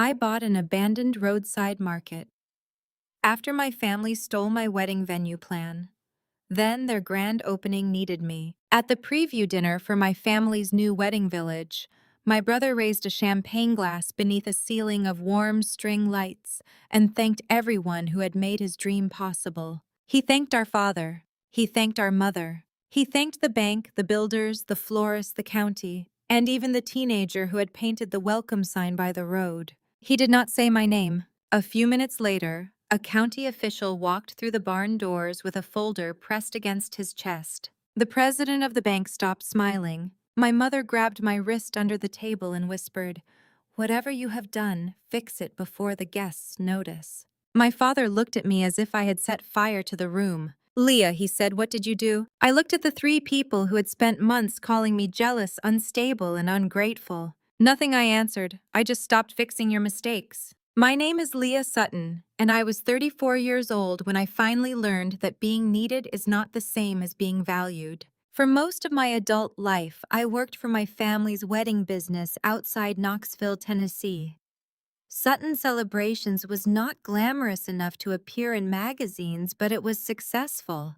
I bought an abandoned roadside market. After my family stole my wedding venue plan, then their grand opening needed me. At the preview dinner for my family's new wedding village, my brother raised a champagne glass beneath a ceiling of warm string lights and thanked everyone who had made his dream possible. He thanked our father. He thanked our mother. He thanked the bank, the builders, the florist, the county, and even the teenager who had painted the welcome sign by the road. He did not say my name. A few minutes later, a county official walked through the barn doors with a folder pressed against his chest. The president of the bank stopped smiling. My mother grabbed my wrist under the table and whispered, "Whatever you have done, fix it before the guests notice." My father looked at me as if I had set fire to the room. "Leah," he said, "what did you do?" I looked at the three people who had spent months calling me jealous, unstable, and ungrateful. "Nothing," I answered. "I just stopped fixing your mistakes." My name is Leah Sutton, and I was 34 years old when I finally learned that being needed is not the same as being valued. For most of my adult life, I worked for my family's wedding business outside Knoxville, Tennessee. Sutton Celebrations was not glamorous enough to appear in magazines, but it was successful.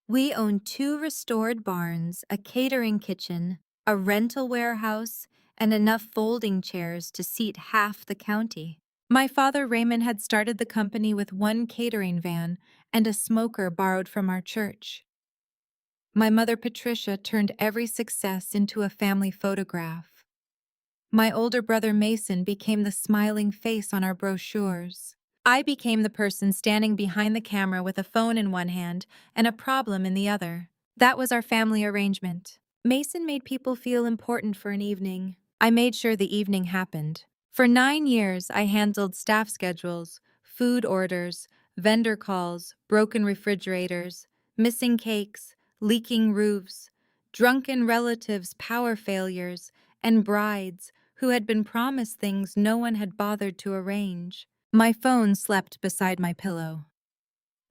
We owned 2 restored barns, a catering kitchen, a rental warehouse, and enough folding chairs to seat half the county. My father Raymond had started the company with 1 catering van and a smoker borrowed from our church. My mother Patricia turned every success into a family photograph. My older brother Mason became the smiling face on our brochures. I became the person standing behind the camera with a phone in one hand and a problem in the other. That was our family arrangement. Mason made people feel important for an evening. I made sure the evening happened. For 9 years, I handled staff schedules, food orders, vendor calls, broken refrigerators, missing cakes, leaking roofs, drunken relatives' power failures, and brides who had been promised things no one had bothered to arrange. My phone slept beside my pillow.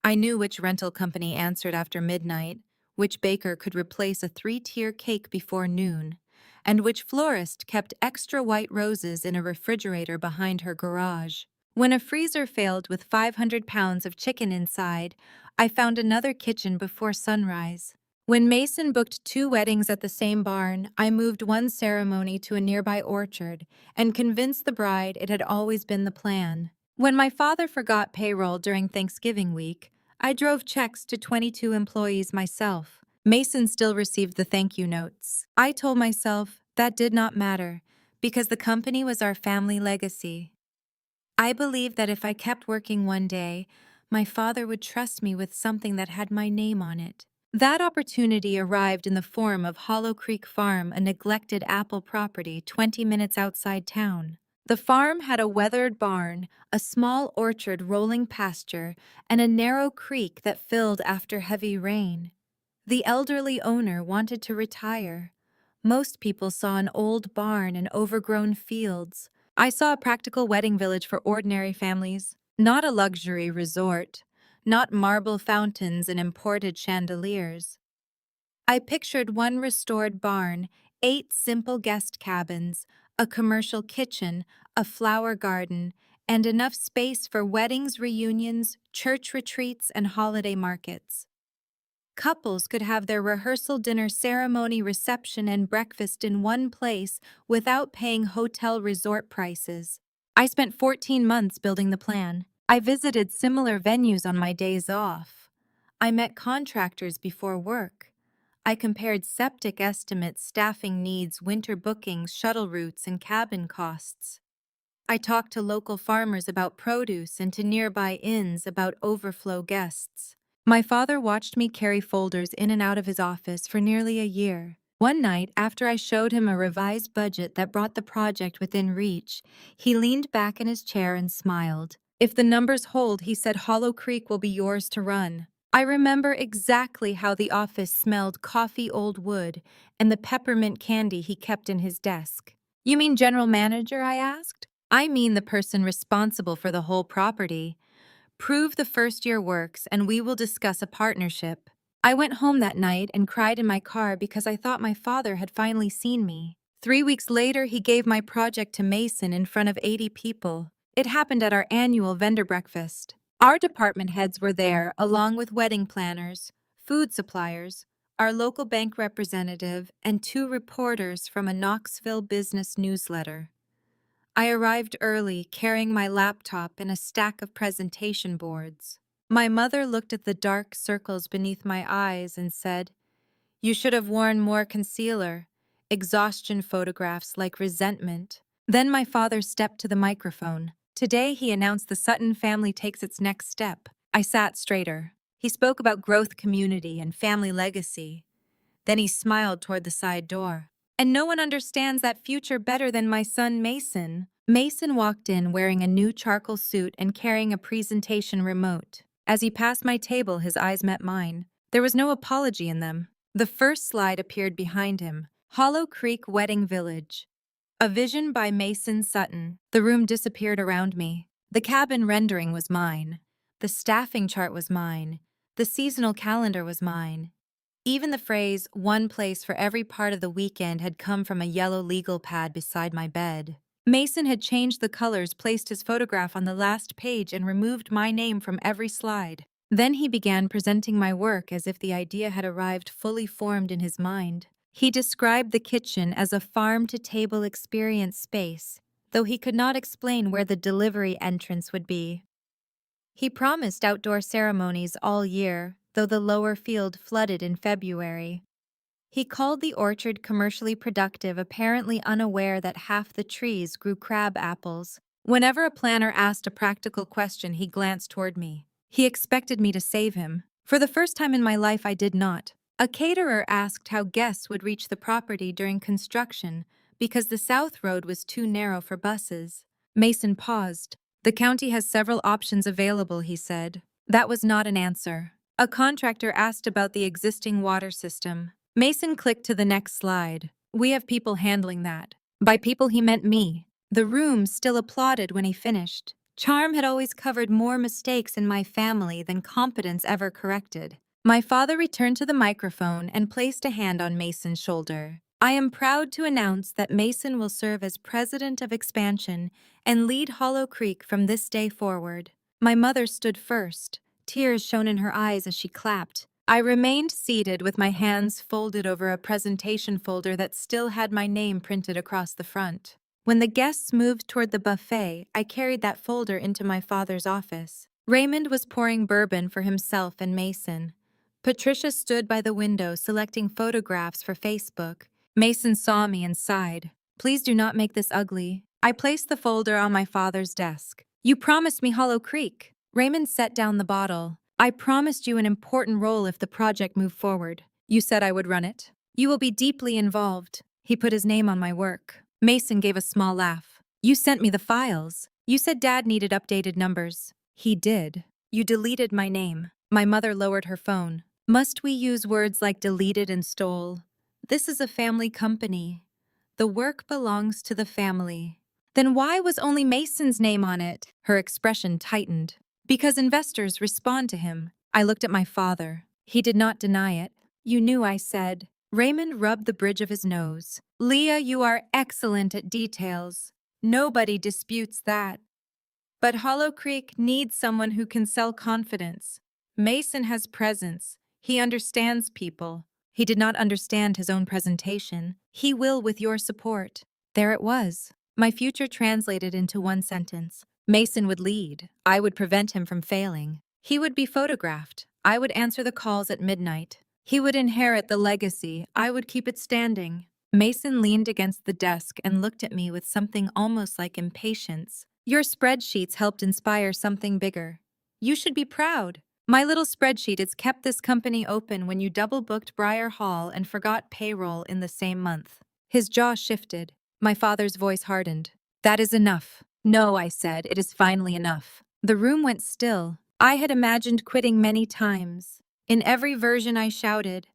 I knew which rental company answered after midnight, which baker could replace a 3-tier cake before noon, and which florist kept extra white roses in a refrigerator behind her garage. When a freezer failed with 500 pounds of chicken inside, I found another kitchen before sunrise. When Mason booked 2 weddings at the same barn, I moved one ceremony to a nearby orchard and convinced the bride it had always been the plan. When my father forgot payroll during Thanksgiving week, I drove checks to 22 employees myself. Mason still received the thank you notes. I told myself that did not matter because the company was our family legacy. I believed that if I kept working one day, my father would trust me with something that had my name on it. That opportunity arrived in the form of Hollow Creek Farm, a neglected apple property 20 minutes outside town. The farm had a weathered barn, a small orchard rolling pasture, and a narrow creek that filled after heavy rain. The elderly owner wanted to retire. Most people saw an old barn and overgrown fields. I saw a practical wedding village for ordinary families, not a luxury resort, not marble fountains and imported chandeliers. I pictured one restored barn, 8 simple guest cabins, a commercial kitchen, a flower garden, and enough space for weddings, reunions, church retreats, and holiday markets. Couples could have their rehearsal, dinner, ceremony, reception, and breakfast in one place without paying hotel resort prices. I spent 14 months building the plan. I visited similar venues on my days off. I met contractors before work. I compared septic estimates, staffing needs, winter bookings, shuttle routes, and cabin costs. I talked to local farmers about produce and to nearby inns about overflow guests. My father watched me carry folders in and out of his office for nearly a year. One night, after I showed him a revised budget that brought the project within reach, he leaned back in his chair and smiled. "If the numbers hold," he said, "Hollow Creek will be yours to run." I remember exactly how the office smelled: coffee, old wood, and the peppermint candy he kept in his desk. "You mean general manager?" I asked. "I mean the person responsible for the whole property. Prove the first year works and we will discuss a partnership." I went home that night and cried in my car because I thought my father had finally seen me. 3 weeks later, he gave my project to Mason in front of 80 people. It happened at our annual vendor breakfast. Our department heads were there, along with wedding planners, food suppliers, our local bank representative, and 2 reporters from a Knoxville business newsletter. I arrived early, carrying my laptop and a stack of presentation boards. My mother looked at the dark circles beneath my eyes and said, "You should have worn more concealer." Exhaustion photographs like resentment. Then my father stepped to the microphone. Today he announced the Sutton family takes its next step. I sat straighter. He spoke about growth, community, and family legacy. Then he smiled toward the side door. "And no one understands that future better than my son Mason." Mason walked in wearing a new charcoal suit and carrying a presentation remote. As he passed my table, his eyes met mine. There was no apology in them. The first slide appeared behind him. Hollow Creek Wedding Village. A vision by Mason Sutton. The room disappeared around me. The cabin rendering was mine. The staffing chart was mine. The seasonal calendar was mine. Even the phrase, "one place for every part of the weekend," had come from a yellow legal pad beside my bed. Mason had changed the colors, placed his photograph on the last page, and removed my name from every slide. Then he began presenting my work as if the idea had arrived fully formed in his mind. He described the kitchen as a farm-to-table experience space, though he could not explain where the delivery entrance would be. He promised outdoor ceremonies all year, though the lower field flooded in February. He called the orchard commercially productive, apparently unaware that half the trees grew crab apples. Whenever a planner asked a practical question, he glanced toward me. He expected me to save him. For the first time in my life, I did not. A caterer asked how guests would reach the property during construction because the south road was too narrow for buses. Mason paused. "The county has several options available," he said. That was not an answer. A contractor asked about the existing water system. Mason clicked to the next slide. "We have people handling that." By people, he meant me. The room still applauded when he finished. Charm had always covered more mistakes in my family than competence ever corrected. My father returned to the microphone and placed a hand on Mason's shoulder. "I am proud to announce that Mason will serve as president of expansion and lead Hollow Creek from this day forward." My mother stood first. Tears shone in her eyes as she clapped. I remained seated with my hands folded over a presentation folder that still had my name printed across the front. When the guests moved toward the buffet, I carried that folder into my father's office. Raymond was pouring bourbon for himself and Mason. Patricia stood by the window selecting photographs for Facebook. Mason saw me and sighed. "Please do not make this ugly." I placed the folder on my father's desk. "You promised me Hollow Creek." Raymond set down the bottle. "I promised you an important role if the project moved forward. You said I would run it. You will be deeply involved." He put his name on my work. Mason gave a small laugh. "You sent me the files. You said Dad needed updated numbers." "He did." "You deleted my name." My mother lowered her phone. "Must we use words like deleted and stole? This is a family company. The work belongs to the family." "Then why was only Mason's name on it?" Her expression tightened. "Because investors respond to him." I looked at my father. He did not deny it. "You knew," I said. Raymond rubbed the bridge of his nose. "Leah, you are excellent at details. Nobody disputes that. But Hollow Creek needs someone who can sell confidence. Mason has presence. He understands people. He did not understand his own presentation. He will with your support." There it was. My future translated into one sentence. Mason would lead. I would prevent him from failing. He would be photographed. I would answer the calls at midnight. He would inherit the legacy. I would keep it standing. Mason leaned against the desk and looked at me with something almost like impatience. "Your spreadsheets helped inspire something bigger. You should be proud. My little spreadsheet has kept this company open when you double-booked Briar Hall and forgot payroll in the same month." His jaw shifted. My father's voice hardened. "That is enough." "No," I said, "it is finally enough." The room went still. I had imagined quitting many times. In every version I shouted.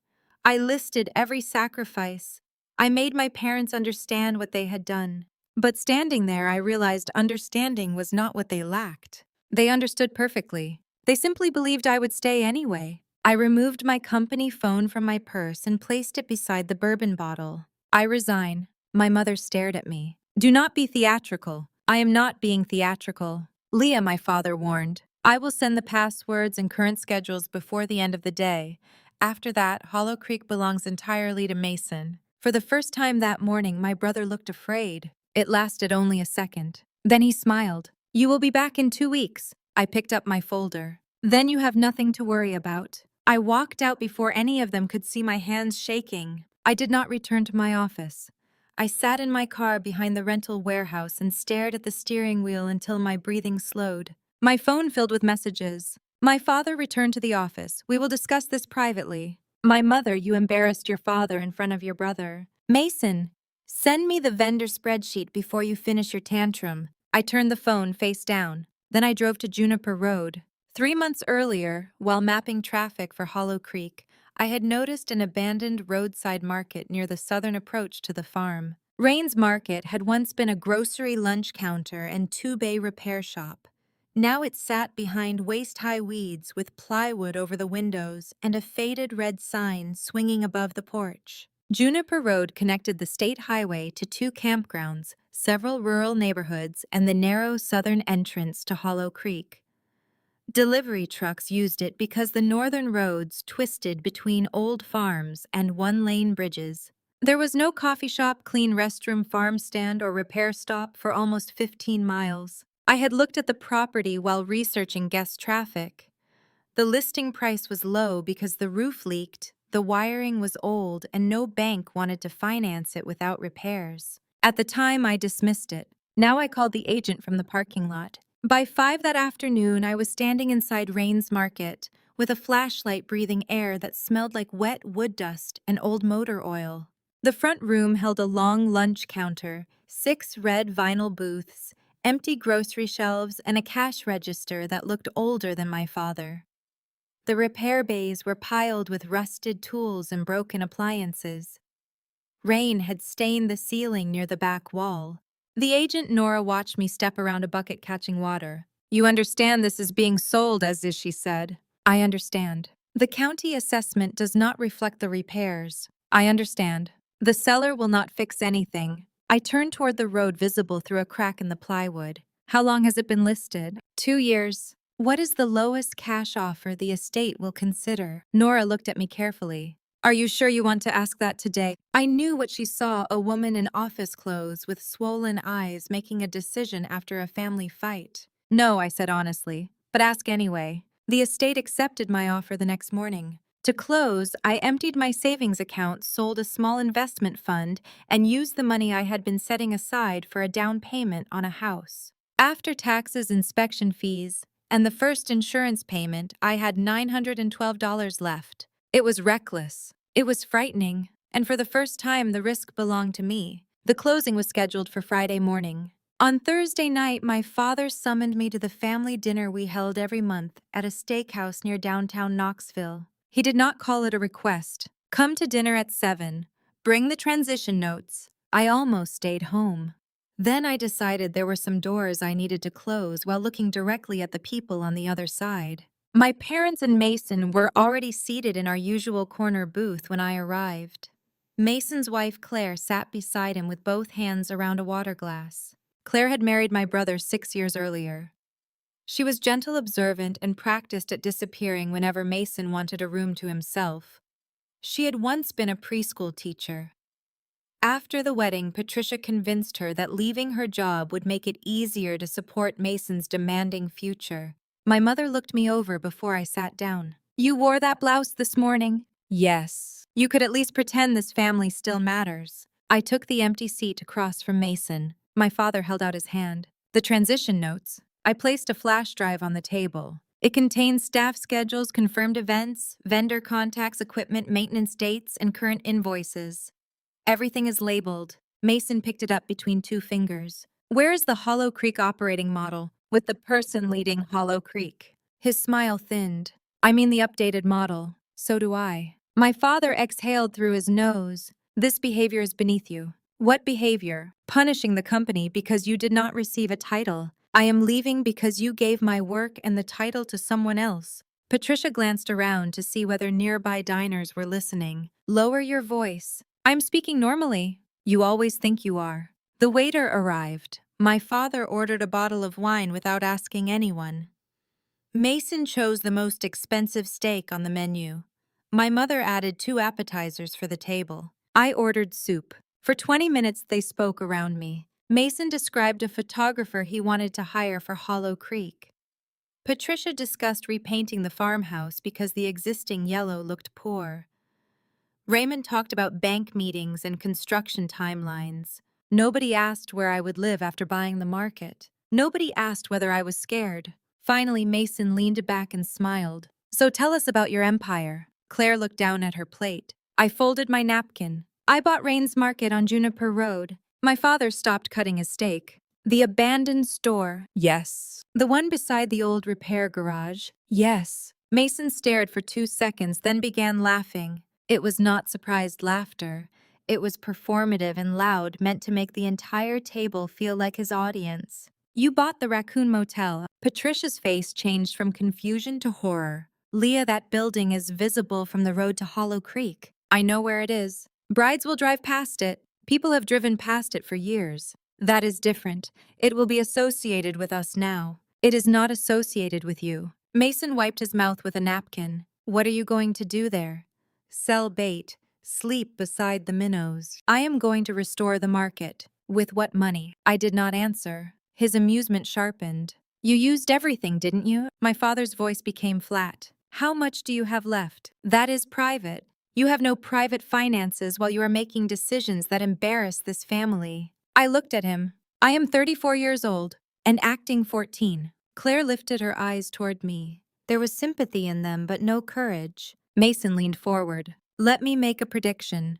I listed every sacrifice. I made my parents understand what they had done. But standing there, I realized understanding was not what they lacked. They understood perfectly. They simply believed I would stay anyway. I removed my company phone from my purse and placed it beside the bourbon bottle. "I resign." My mother stared at me. Do not be theatrical. I am not being theatrical. Leah, my father warned. I will send the passwords and current schedules before the end of the day. After that, Hollow Creek belongs entirely to Mason. For the first time that morning, my brother looked afraid. It lasted only a second. Then he smiled. You will be back in 2 weeks. I picked up my folder. Then you have nothing to worry about. I walked out before any of them could see my hands shaking. I did not return to my office. I sat in my car behind the rental warehouse and stared at the steering wheel until my breathing slowed. My phone filled with messages. My father returned to the office. We will discuss this privately. My mother, you embarrassed your father in front of your brother. Mason, send me the vendor spreadsheet before you finish your tantrum. I turned the phone face down. Then I drove to Juniper Road. 3 months earlier, while mapping traffic for Hollow Creek, I had noticed an abandoned roadside market near the southern approach to the farm. Rains Market had once been a grocery lunch counter and two-bay repair shop. Now it sat behind waist-high weeds with plywood over the windows and a faded red sign swinging above the porch. Juniper Road connected the state highway to 2 campgrounds, several rural neighborhoods, and the narrow southern entrance to Hollow Creek. Delivery trucks used it because the northern roads twisted between old farms and one-lane bridges. There was no coffee shop, clean restroom, farm stand, or repair stop for almost 15 miles. I had looked at the property while researching guest traffic. The listing price was low because the roof leaked, the wiring was old, and no bank wanted to finance it without repairs. At the time, I dismissed it. Now I called the agent from the parking lot. By 5 that afternoon, I was standing inside Rains Market with a flashlight breathing air that smelled like wet wood dust and old motor oil. The front room held a long lunch counter, 6 red vinyl booths, empty grocery shelves, and a cash register that looked older than my father. The repair bays were piled with rusted tools and broken appliances. Rain had stained the ceiling near the back wall. The agent Nora watched me step around a bucket catching water. You understand this is being sold as is, she said. I understand. The county assessment does not reflect the repairs. I understand. The seller will not fix anything. I turned toward the road visible through a crack in the plywood. How long has it been listed? 2 years. What is the lowest cash offer the estate will consider? Nora looked at me carefully. Are you sure you want to ask that today? I knew what she saw, a woman in office clothes with swollen eyes making a decision after a family fight. No, I said honestly, but ask anyway. The estate accepted my offer the next morning. To close, I emptied my savings account, sold a small investment fund, and used the money I had been setting aside for a down payment on a house. After taxes, inspection fees, and the first insurance payment, I had $912 left. It was reckless. It was frightening, and for the first time, the risk belonged to me. The closing was scheduled for Friday morning. On Thursday night, my father summoned me to the family dinner we held every month at a steakhouse near downtown Knoxville. He did not call it a request. Come to dinner at 7. Bring the transition notes. I almost stayed home. Then I decided there were some doors I needed to close while looking directly at the people on the other side. My parents and Mason were already seated in our usual corner booth when I arrived. Mason's wife, Claire, sat beside him with both hands around a water glass. Claire had married my brother 6 years earlier. She was gentle, observant, and practiced at disappearing whenever Mason wanted a room to himself. She had once been a preschool teacher. After the wedding, Patricia convinced her that leaving her job would make it easier to support Mason's demanding future. My mother looked me over before I sat down. You wore that blouse this morning? Yes. You could at least pretend this family still matters. I took the empty seat across from Mason. My father held out his hand. The transition notes. I placed a flash drive on the table. It contains staff schedules, confirmed events, vendor contacts, equipment, maintenance dates, and current invoices. Everything is labeled. Mason picked it up between 2 fingers. Where is the Hollow Creek operating model, with the person leading Hollow Creek? His smile thinned. I mean the updated model. So do I. My father exhaled through his nose. This behavior is beneath you. What behavior? Punishing the company because you did not receive a title. I am leaving because you gave my work and the title to someone else. Patricia glanced around to see whether nearby diners were listening. Lower your voice. I'm speaking normally. You always think you are. The waiter arrived. My father ordered a bottle of wine without asking anyone. Mason chose the most expensive steak on the menu. My mother added 2 appetizers for the table. I ordered soup. For 20 minutes, they spoke around me. Mason described a photographer he wanted to hire for Hollow Creek. Patricia discussed repainting the farmhouse because the existing yellow looked poor. Raymond talked about bank meetings and construction timelines. Nobody asked where I would live after buying the market. Nobody asked whether I was scared. Finally, Mason leaned back and smiled. So tell us about your empire. Claire looked down at her plate. I folded my napkin. I bought Rains Market on Juniper Road. My father stopped cutting his steak. The abandoned store. Yes. The one beside the old repair garage. Yes. Mason stared for 2 seconds, then began laughing. It was not surprised laughter. It was performative and loud, meant to make the entire table feel like his audience. You bought the Raccoon Motel. Patricia's face changed from confusion to horror. Leah, that building is visible from the road to Hollow Creek. I know where it is. Brides will drive past it. People have driven past it for years. That is different. It will be associated with us now. It is not associated with you. Mason wiped his mouth with a napkin. What are you going to do there? Sell bait. Sleep beside the minnows. I am going to restore the market. With what money? I did not answer. His amusement sharpened. You used everything, didn't you? My father's voice became flat. How much do you have left? That is private. You have no private finances while you are making decisions that embarrass this family. I looked at him. I am 34 years old and acting 14. Claire lifted her eyes toward me. There was sympathy in them, but no courage. Mason leaned forward. Let me make a prediction.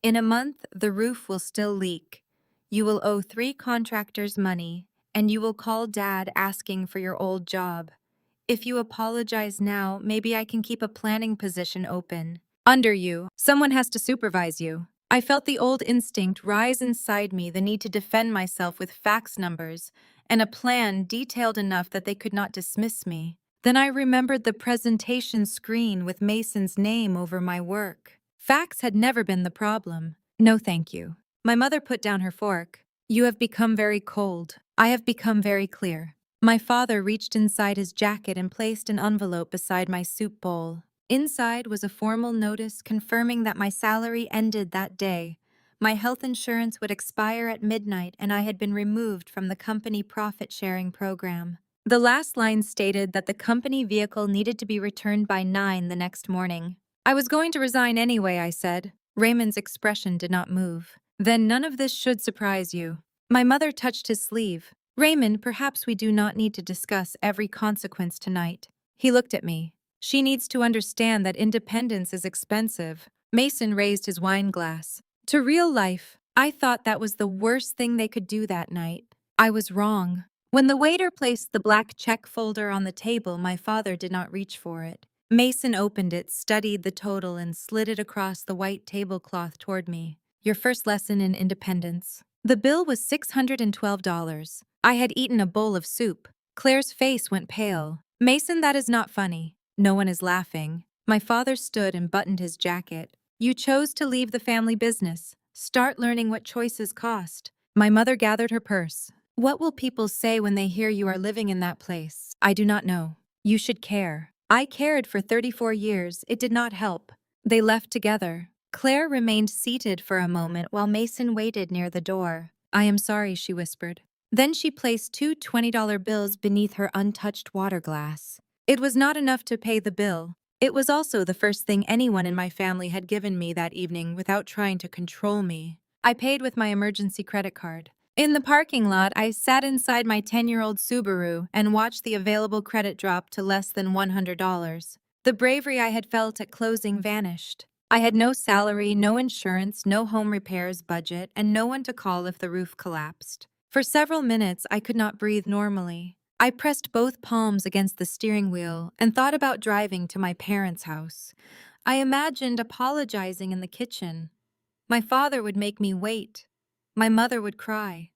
In a month, the roof will still leak. You will owe 3 contractors money, and you will call Dad asking for your old job. If you apologize now, maybe I can keep a planning position open. Under you, someone has to supervise you. I felt the old instinct rise inside me, the need to defend myself with fax numbers, and a plan detailed enough that they could not dismiss me. Then I remembered the presentation screen with Mason's name over my work. Fax had never been the problem. No, thank you. My mother put down her fork. You have become very cold. I have become very clear. My father reached inside his jacket and placed an envelope beside my soup bowl. Inside was a formal notice confirming that my salary ended that day. My health insurance would expire at midnight, and I had been removed from the company profit-sharing program. The last line stated that the company vehicle needed to be returned by 9 the next morning. I was going to resign anyway, I said. Raymond's expression did not move. Then none of this should surprise you. My mother touched his sleeve. Raymond, perhaps we do not need to discuss every consequence tonight. He looked at me. She needs to understand that independence is expensive. Mason raised his wine glass. To real life, I thought that was the worst thing they could do that night. I was wrong. When the waiter placed the black check folder on the table, my father did not reach for it. Mason opened it, studied the total, and slid it across the white tablecloth toward me. Your first lesson in independence. The bill was $612. I had eaten a bowl of soup. Claire's face went pale. Mason, that is not funny. No one is laughing. My father stood and buttoned his jacket. You chose to leave the family business. Start learning what choices cost. My mother gathered her purse. What will people say when they hear you are living in that place? I do not know. You should care. I cared for 34 years. It did not help. They left together. Claire remained seated for a moment while Mason waited near the door. I am sorry, she whispered. Then she placed 2 $20 bills beneath her untouched water glass. It was not enough to pay the bill. It was also the first thing anyone in my family had given me that evening without trying to control me. I paid with my emergency credit card. In the parking lot, I sat inside my 10-year-old Subaru and watched the available credit drop to less than $100. The bravery I had felt at closing vanished. I had no salary, no insurance, no home repairs budget, and no one to call if the roof collapsed. For several minutes, I could not breathe normally. I pressed both palms against the steering wheel and thought about driving to my parents' house. I imagined apologizing in the kitchen. My father would make me wait. My mother would cry.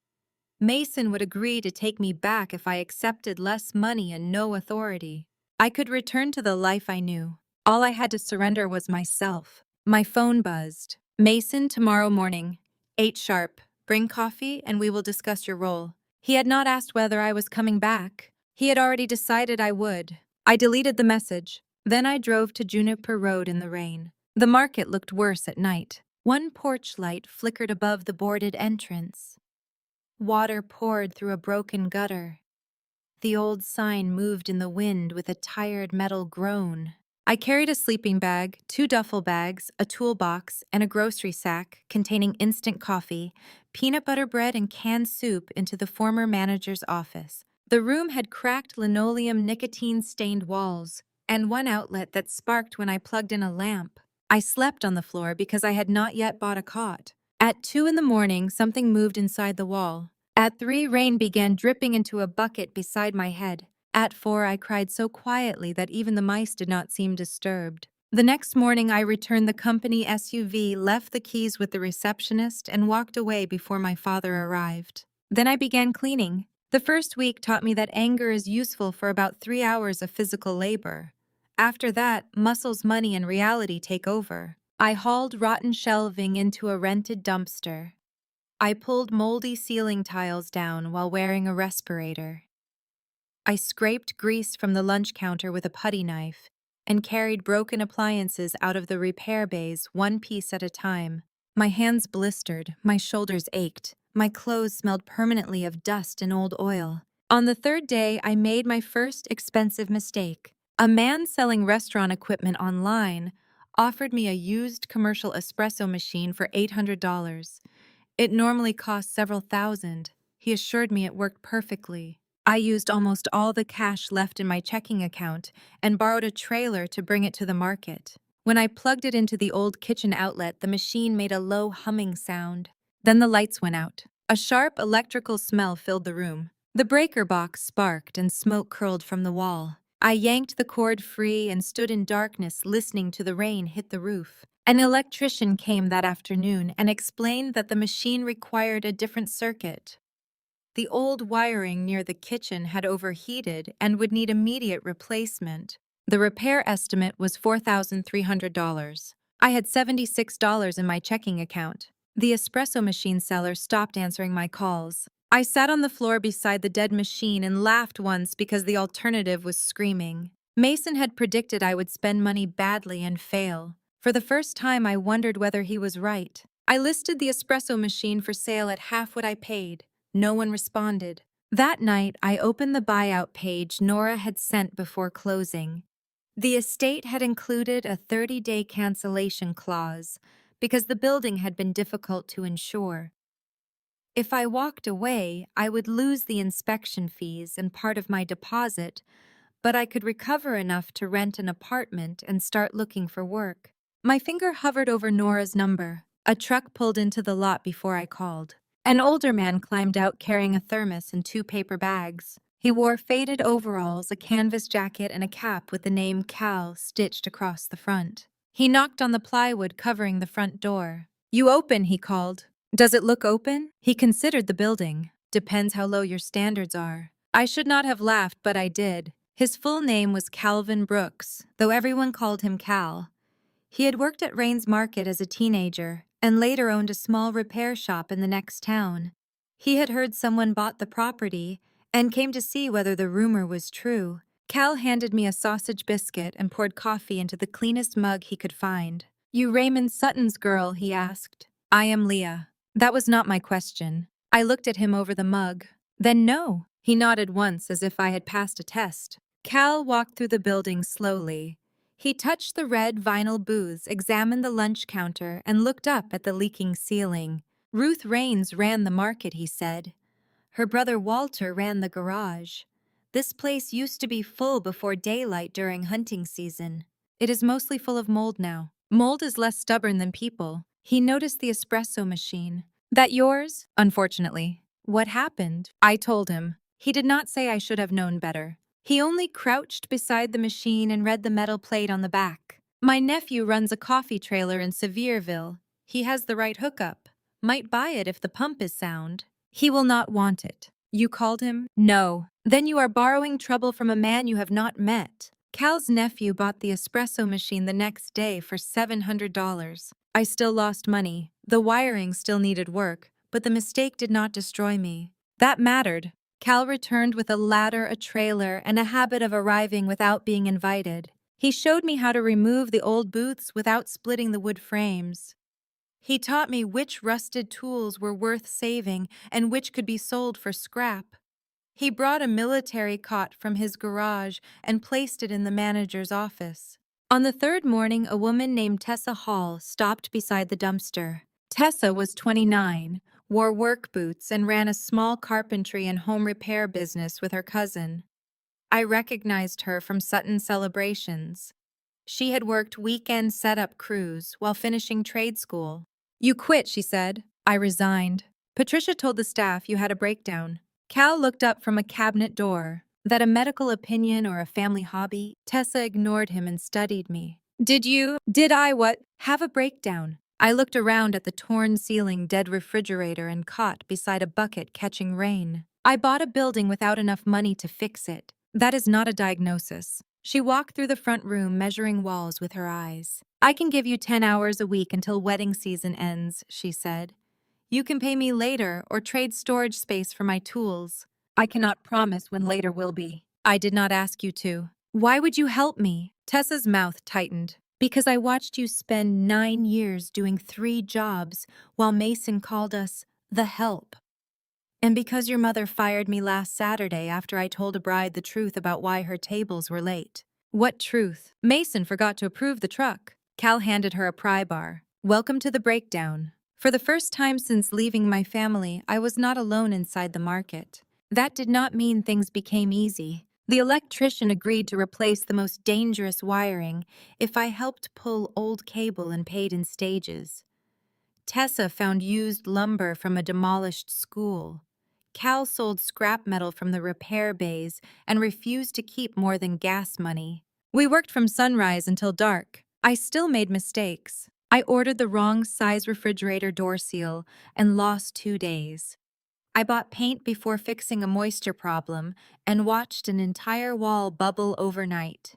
Mason would agree to take me back if I accepted less money and no authority. I could return to the life I knew. All I had to surrender was myself. My phone buzzed. Mason, tomorrow morning. 8 sharp. Bring coffee and we will discuss your role. He had not asked whether I was coming back. He had already decided I would. I deleted the message. Then I drove to Juniper Road in the rain. The market looked worse at night. One porch light flickered above the boarded entrance. Water poured through a broken gutter. The old sign moved in the wind with a tired metal groan. I carried a sleeping bag, 2 duffel bags, a toolbox, and a grocery sack containing instant coffee, peanut butter bread, and canned soup into the former manager's office. The room had cracked linoleum, nicotine-stained walls, and one outlet that sparked when I plugged in a lamp. I slept on the floor because I had not yet bought a cot. At 2 in the morning, something moved inside the wall. At 3, rain began dripping into a bucket beside my head. At 4, I cried so quietly that even the mice did not seem disturbed. The next morning, I returned the company SUV, left the keys with the receptionist, and walked away before my father arrived. Then I began cleaning. The first week taught me that anger is useful for about 3 hours of physical labor. After that, muscles, money, and reality take over. I hauled rotten shelving into a rented dumpster. I pulled moldy ceiling tiles down while wearing a respirator. I scraped grease from the lunch counter with a putty knife and carried broken appliances out of the repair bays one piece at a time. My hands blistered, my shoulders ached, my clothes smelled permanently of dust and old oil. On the 3rd day, I made my first expensive mistake. A man selling restaurant equipment online offered me a used commercial espresso machine for $800. It normally costs several thousand. He assured me it worked perfectly. I used almost all the cash left in my checking account and borrowed a trailer to bring it to the market. When I plugged it into the old kitchen outlet, the machine made a low humming sound. Then the lights went out. A sharp electrical smell filled the room. The breaker box sparked and smoke curled from the wall. I yanked the cord free and stood in darkness listening to the rain hit the roof. An electrician came that afternoon and explained that the machine required a different circuit. The old wiring near the kitchen had overheated and would need immediate replacement. The repair estimate was $4,300. I had $76 in my checking account. The espresso machine seller stopped answering my calls. I sat on the floor beside the dead machine and laughed once because the alternative was screaming. Mason had predicted I would spend money badly and fail. For the first time, I wondered whether he was right. I listed the espresso machine for sale at half what I paid. No one responded. That night, I opened the buyout page Nora had sent before closing. The estate had included a 30-day cancellation clause because the building had been difficult to insure. If I walked away, I would lose the inspection fees and part of my deposit, but I could recover enough to rent an apartment and start looking for work. My finger hovered over Nora's number. A truck pulled into the lot before I called. An older man climbed out carrying a thermos and 2 paper bags. He wore faded overalls, a canvas jacket, and a cap with the name Cal stitched across the front. He knocked on the plywood covering the front door. "You open," he called. "Does it look open?" He considered the building. "Depends how low your standards are." I should not have laughed, but I did. His full name was Calvin Brooks, though everyone called him Cal. He had worked at Rains Market as a teenager and later owned a small repair shop in the next town. He had heard someone bought the property and came to see whether the rumor was true. Cal handed me a sausage biscuit and poured coffee into the cleanest mug he could find. "You Raymond Sutton's girl?" he asked. "I am Leah." That was not my question. I looked at him over the mug. "Then no." He nodded once as if I had passed a test. Cal walked through the building slowly. He touched the red vinyl booths, examined the lunch counter, and looked up at the leaking ceiling. "Ruth Raines ran the market," he said. "Her brother Walter ran the garage. This place used to be full before daylight during hunting season. It is mostly full of mold now. Mold is less stubborn than people." He noticed the espresso machine. "That yours?" "Unfortunately." "What happened?" I told him. He did not say I should have known better. He only crouched beside the machine and read the metal plate on the back. "My nephew runs a coffee trailer in Sevierville. He has the right hookup. Might buy it if the pump is sound." "He will not want it." "You called him?" "No." "Then you are borrowing trouble from a man you have not met." Cal's nephew bought the espresso machine the next day for $700. I still lost money. The wiring still needed work, but the mistake did not destroy me. That mattered. Cal returned with a ladder, a trailer, and a habit of arriving without being invited. He showed me how to remove the old booths without splitting the wood frames. He taught me which rusted tools were worth saving and which could be sold for scrap. He brought a military cot from his garage and placed it in the manager's office. On the third morning, a woman named Tessa Hall stopped beside the dumpster. Tessa was 29, wore work boots, and ran a small carpentry and home repair business with her cousin. I recognized her from Sutton Celebrations. She had worked weekend setup crews while finishing trade school. "You quit," she said. I resigned. "Patricia told the staff you had a breakdown." Cal looked up from a cabinet door. That a medical opinion or a family hobby? Tessa ignored him and studied me. Did I what? Have a breakdown. I looked around at the torn ceiling, dead refrigerator, and cot beside a bucket catching rain. I bought a building without enough money to fix it. That is not a diagnosis. She walked through the front room, measuring walls with her eyes. "I can give you 10 hours a week until wedding season ends," she said. "You can pay me later or trade storage space for my tools. I cannot promise when later will be." "I did not ask you to." "Why would you help me?" Tessa's mouth tightened. "Because I watched you spend 9 years doing 3 jobs while Mason called us the help. And because your mother fired me last Saturday after I told a bride the truth about why her tables were late." "What truth?" "Mason forgot to approve the truck." Cal handed her a pry bar. "Welcome to the breakdown." For the first time since leaving my family, I was not alone inside the market. That did not mean things became easy. The electrician agreed to replace the most dangerous wiring if I helped pull old cable and paid in stages. Tessa found used lumber from a demolished school. Cal sold scrap metal from the repair bays and refused to keep more than gas money. We worked from sunrise until dark. I still made mistakes. I ordered the wrong size refrigerator door seal and lost 2 days. I bought paint before fixing a moisture problem and watched an entire wall bubble overnight.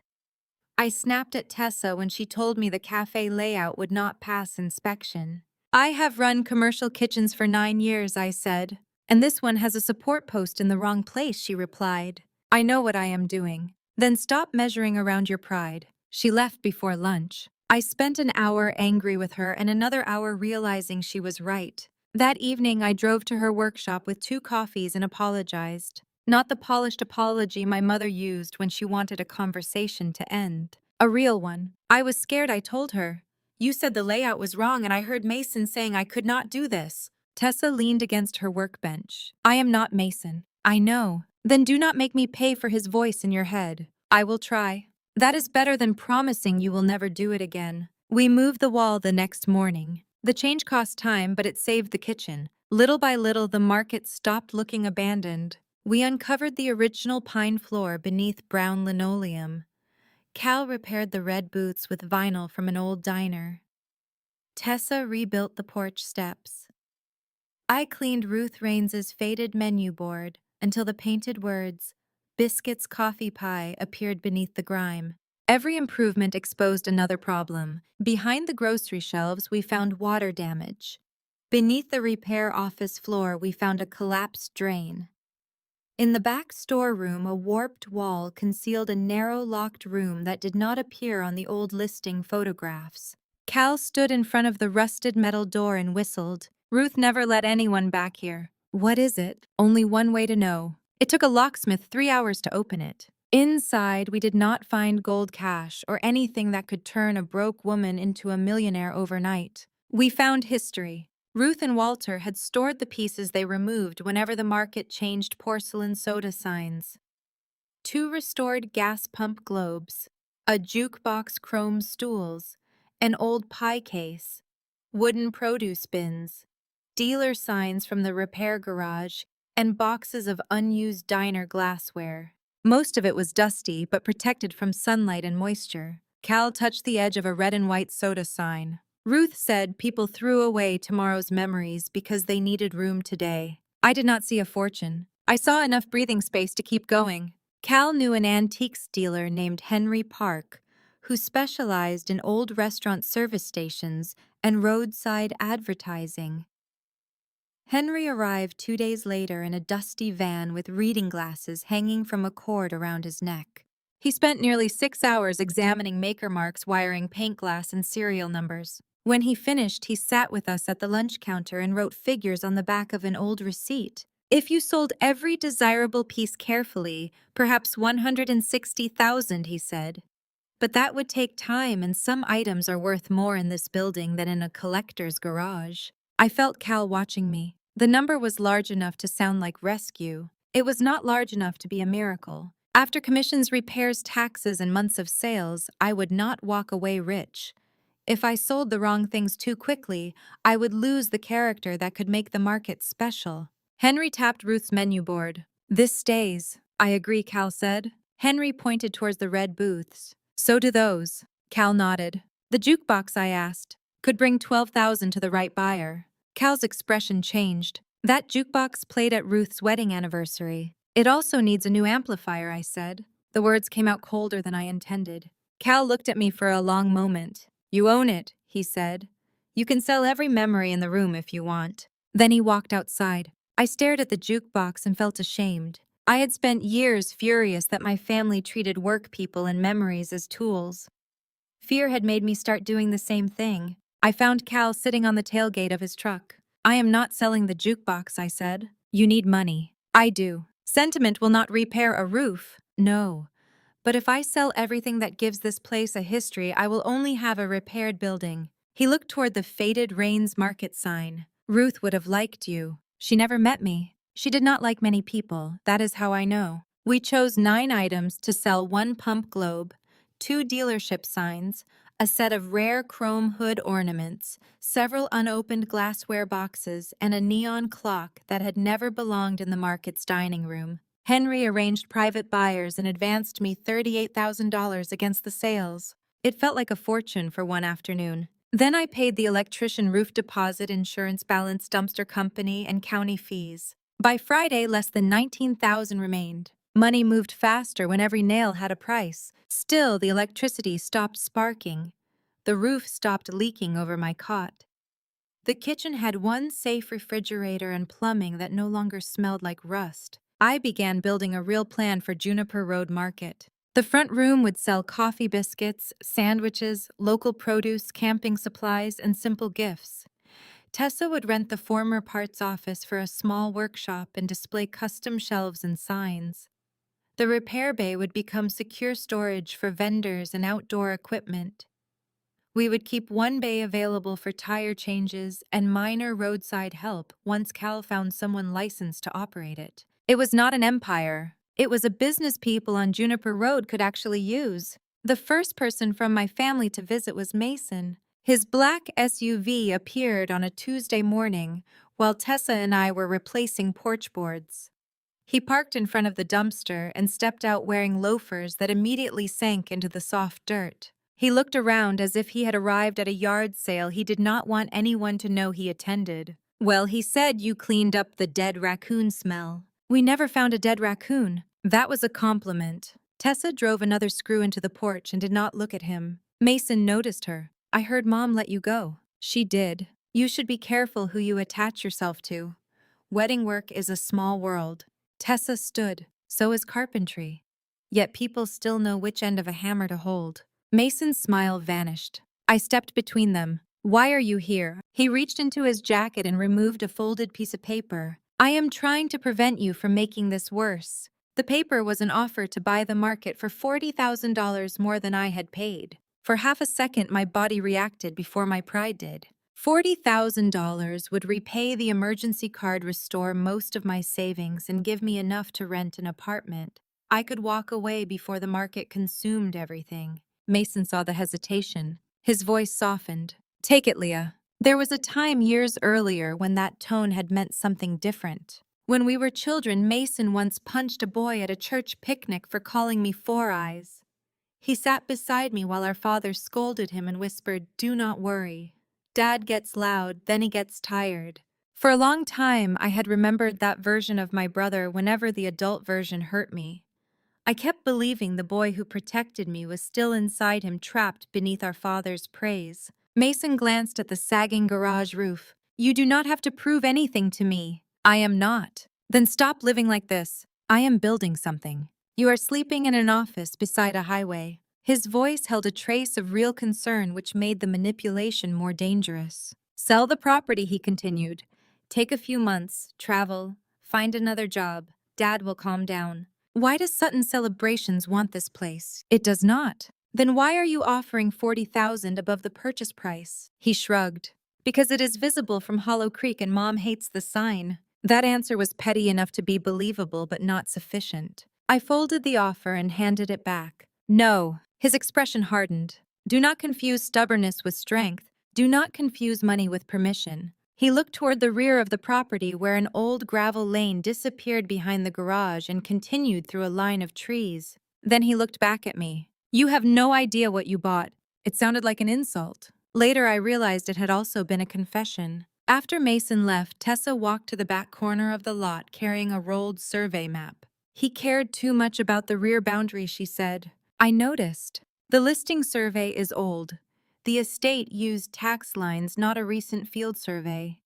I snapped at Tessa when she told me the cafe layout would not pass inspection. "I have run commercial kitchens for 9 years," I said. "And this one has a support post in the wrong place," she replied. "I know what I am doing." "Then stop measuring around your pride." She left before lunch. I spent an hour angry with her and another hour realizing she was right. That evening, I drove to her workshop with 2 coffees and apologized. Not the polished apology my mother used when she wanted a conversation to end. A real one. I was scared. I told her, "You said the layout was wrong and I heard Mason saying I could not do this." Tessa leaned against her workbench. "I am not Mason." "I know." "Then do not make me pay for his voice in your head." "I will try." "That is better than promising you will never do it again." We moved the wall the next morning. The change cost time, but it saved the kitchen. Little by little, the market stopped looking abandoned. We uncovered the original pine floor beneath brown linoleum. Cal repaired the red boots with vinyl from an old diner. Tessa rebuilt the porch steps. I cleaned Ruth Raines's faded menu board until the painted words, "Biscuits Coffee Pie," appeared beneath the grime. Every improvement exposed another problem. Behind the grocery shelves, we found water damage. Beneath the repair office floor, we found a collapsed drain. In the back storeroom, a warped wall concealed a narrow locked room that did not appear on the old listing photographs. Cal stood in front of the rusted metal door and whistled. "Ruth never let anyone back here." "What is it?" "Only one way to know. It took a locksmith 3 hours to open it." Inside, we did not find gold cash or anything that could turn a broke woman into a millionaire overnight. We found history. Ruth and Walter had stored the pieces they removed whenever the market changed porcelain soda signs. 2 restored gas pump globes, a jukebox chrome stools, an old pie case, wooden produce bins, dealer signs from the repair garage, and boxes of unused diner glassware. Most of it was dusty but protected from sunlight and moisture. Cal touched the edge of a red and white soda sign. Ruth said people threw away tomorrow's memories because they needed room today. I did not see a fortune. I saw enough breathing space to keep going. Cal knew an antiques dealer named Henry Park, who specialized in old restaurant service stations and roadside advertising. Henry arrived 2 days later in a dusty van with reading glasses hanging from a cord around his neck. He spent nearly 6 hours examining maker marks, wiring paint glass, and serial numbers. When he finished, he sat with us at the lunch counter and wrote figures on the back of an old receipt. If you sold every desirable piece carefully, perhaps 160,000, he said. But that would take time, and some items are worth more in this building than in a collector's garage. I felt Cal watching me. The number was large enough to sound like rescue. It was not large enough to be a miracle. After commissions, repairs, taxes, and months of sales, I would not walk away rich. If I sold the wrong things too quickly, I would lose the character that could make the market special. Henry tapped Ruth's menu board. "This stays." "I agree," Cal said. Henry pointed towards the red booths. "So do those." Cal nodded. "The jukebox," I asked, "could bring 12,000 to the right buyer." Cal's expression changed. "That jukebox played at Ruth's wedding anniversary. It also needs a new amplifier," I said. The words came out colder than I intended. Cal looked at me for a long moment. "You own it," he said. "You can sell every memory in the room if you want." Then he walked outside. I stared at the jukebox and felt ashamed. I had spent years furious that my family treated work people and memories as tools. Fear had made me start doing the same thing. I found Cal sitting on the tailgate of his truck. "I am not selling the jukebox," I said. "You need money." "I do. Sentiment will not repair a roof." "No. But if I sell everything that gives this place a history, I will only have a repaired building." He looked toward the faded Rains Market sign. "Ruth would have liked you. She never met me. She did not like many people, that is how I know." We chose 9 items to sell: 1 pump globe, 2 dealership signs, a set of rare chrome hood ornaments, several unopened glassware boxes, and a neon clock that had never belonged in the market's dining room. Henry arranged private buyers and advanced me $38,000 against the sales. It felt like a fortune for one afternoon. Then I paid the electrician, roof deposit, insurance balance, dumpster company, and county fees. By Friday, less than $19,000 remained. Money moved faster when every nail had a price. Still, the electricity stopped sparking. The roof stopped leaking over my cot. The kitchen had one safe refrigerator and plumbing that no longer smelled like rust. I began building a real plan for Juniper Road Market. The front room would sell coffee biscuits, sandwiches, local produce, camping supplies, and simple gifts. Tessa would rent the former parts office for a small workshop and display custom shelves and signs. The repair bay would become secure storage for vendors and outdoor equipment. We would keep one bay available for tire changes and minor roadside help once Cal found someone licensed to operate it. It was not an empire. It was a business people on Juniper Road could actually use. The first person from my family to visit was Mason. His black SUV appeared on a Tuesday morning while Tessa and I were replacing porch boards. He parked in front of the dumpster and stepped out wearing loafers that immediately sank into the soft dirt. He looked around as if he had arrived at a yard sale he did not want anyone to know he attended. "Well," he said, "you cleaned up the dead raccoon smell." "We never found a dead raccoon." That was a compliment. Tessa drove another screw into the porch and did not look at him. Mason noticed her. "I heard Mom let you go." "She did. You should be careful who you attach yourself to. Wedding work is a small world." Tessa stood. "So is carpentry. Yet people still know which end of a hammer to hold." Mason's smile vanished. I stepped between them. "Why are you here?" He reached into his jacket and removed a folded piece of paper. "I am trying to prevent you from making this worse." The paper was an offer to buy the market for $40,000 more than I had paid. For half a second, my body reacted before my pride did. $40,000 would repay the emergency card, restore most of my savings, and give me enough to rent an apartment. I could walk away before the market consumed everything. Mason saw the hesitation. His voice softened. "Take it, Leah." There was a time years earlier when that tone had meant something different. When we were children, Mason once punched a boy at a church picnic for calling me Four Eyes. He sat beside me while our father scolded him and whispered, "Do not worry. Dad gets loud, then he gets tired." For a long time, I had remembered that version of my brother whenever the adult version hurt me. I kept believing the boy who protected me was still inside him, trapped beneath our father's praise. Mason glanced at the sagging garage roof. You do not have to prove anything to me. I am not. Then stop living like this. I am building something. You are sleeping in an office beside a highway. His voice held a trace of real concern, which made the manipulation more dangerous. Sell the property, he continued. Take a few months, travel, find another job. Dad will calm down. Why does Sutton Celebrations want this place? It does not. Then why are you offering $40,000 above the purchase price? He shrugged. Because it is visible from Hollow Creek and Mom hates the sign. That answer was petty enough to be believable, but not sufficient. I folded the offer and handed it back. No. His expression hardened. Do not confuse stubbornness with strength. Do not confuse money with permission. He looked toward the rear of the property where an old gravel lane disappeared behind the garage and continued through a line of trees. Then he looked back at me. You have no idea what you bought. It sounded like an insult. Later, I realized it had also been a confession. After Mason left, Tessa walked to the back corner of the lot carrying a rolled survey map. He cared too much about the rear boundary, she said. I noticed. The listing survey is old. The estate used tax lines, not a recent field survey.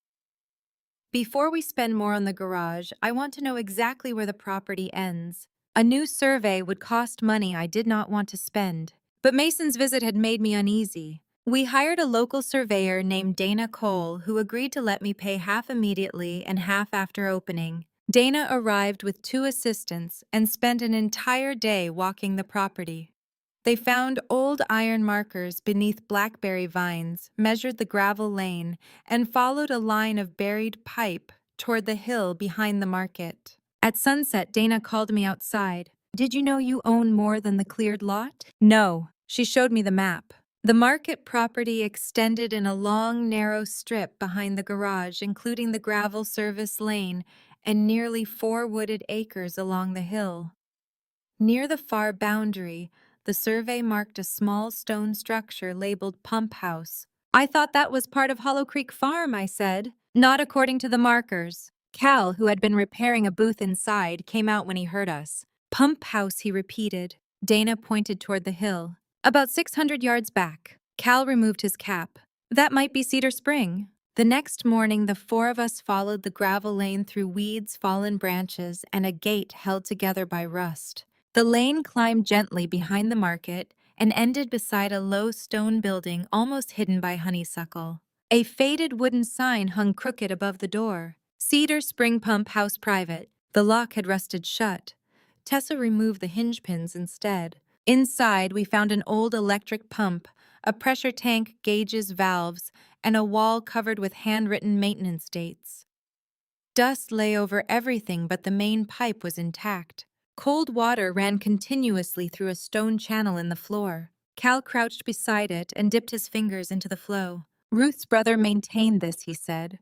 Before we spend more on the garage, I want to know exactly where the property ends. A new survey would cost money I did not want to spend. But Mason's visit had made me uneasy. We hired a local surveyor named Dana Cole, who agreed to let me pay half immediately and half after opening. Dana arrived with 2 assistants and spent an entire day walking the property. They found old iron markers beneath blackberry vines, measured the gravel lane, and followed a line of buried pipe toward the hill behind the market. At sunset, Dana called me outside. Did you know you own more than the cleared lot? No. She showed me the map. The market property extended in a long, narrow strip behind the garage, including the gravel service lane and nearly 4 wooded acres along the hill. Near the far boundary, the survey marked a small stone structure labeled Pump House. I thought that was part of Hollow Creek Farm, I said. Not according to the markers. Cal, who had been repairing a booth inside, came out when he heard us. Pump House, he repeated. Dana pointed toward the hill. About 600 yards back. Cal removed his cap. That might be Cedar Spring. The next morning, the 4 of us followed the gravel lane through weeds, fallen branches, and a gate held together by rust. The lane climbed gently behind the market and ended beside a low stone building almost hidden by honeysuckle. A faded wooden sign hung crooked above the door. Cedar Spring Pump House Private. The lock had rusted shut. Tessa removed the hinge pins instead. Inside, we found an old electric pump, a pressure tank, gauges, valves, and a wall covered with handwritten maintenance dates. Dust lay over everything, but the main pipe was intact. Cold water ran continuously through a stone channel in the floor. Cal crouched beside it and dipped his fingers into the flow. Ruth's brother maintained this, he said.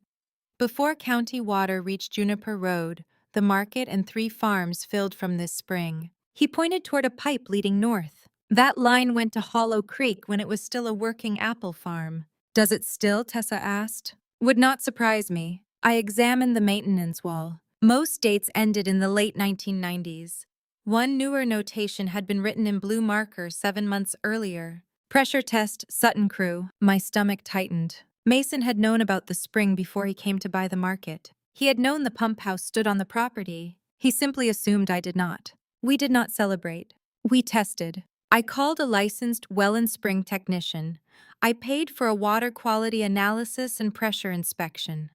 Before county water reached Juniper Road, the market and 3 farms filled from this spring. He pointed toward a pipe leading north. That line went to Hollow Creek when it was still a working apple farm. Does it still? Tessa asked. Would not surprise me. I examined the maintenance wall. Most dates ended in the late 1990s. One newer notation had been written in blue marker 7 months earlier. Pressure test, Sutton crew. My stomach tightened. Mason had known about the spring before he came to buy the market. He had known the pump house stood on the property. He simply assumed I did not. We did not celebrate. We tested. I called a licensed well and spring technician. I paid for a water quality analysis and pressure inspection.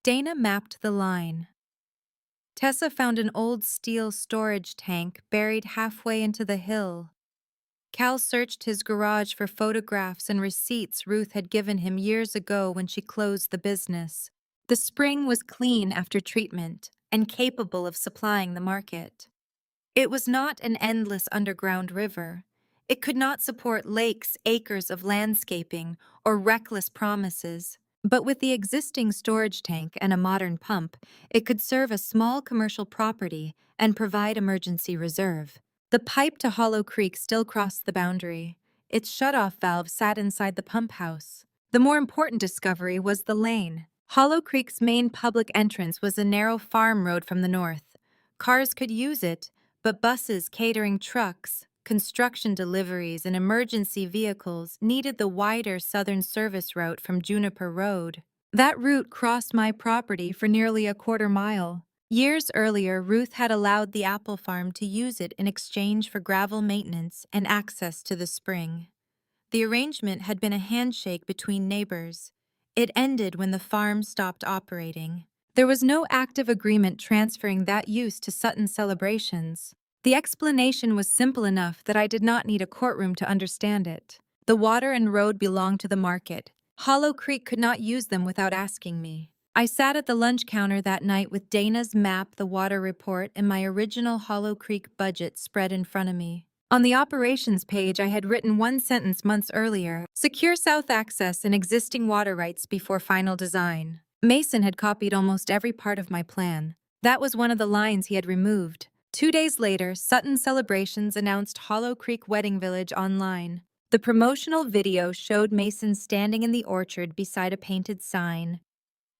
Dana mapped the line. Tessa found an old steel storage tank buried halfway into the hill. Cal searched his garage for photographs and receipts Ruth had given him years ago when she closed the business. The spring was clean after treatment and capable of supplying the market. It was not an endless underground river. It could not support lakes, acres of landscaping, or reckless promises. But with the existing storage tank and a modern pump, it could serve a small commercial property and provide emergency reserve. The pipe to Hollow Creek still crossed the boundary. Its shutoff valve sat inside the pump house. The more important discovery was the lane. Hollow Creek's main public entrance was a narrow farm road from the north. Cars could use it, but buses, catering trucks, construction deliveries, and emergency vehicles needed the wider southern service route from Juniper Road. That route crossed my property for nearly a quarter mile. Years earlier, Ruth had allowed the apple farm to use it in exchange for gravel maintenance and access to the spring. The arrangement had been a handshake between neighbors. It ended when the farm stopped operating. There was no active agreement transferring that use to Sutton Celebrations. The explanation was simple enough that I did not need a courtroom to understand it. The water and road belonged to the market. Hollow Creek could not use them without asking me. I sat at the lunch counter that night with Dana's map, the water report, and my original Hollow Creek budget spread in front of me. On the operations page, I had written one sentence months earlier: secure south access and existing water rights before final design. Mason had copied almost every part of my plan. That was one of the lines he had removed. 2 days later, Sutton Celebrations announced Hollow Creek Wedding Village online. The promotional video showed Mason standing in the orchard beside a painted sign.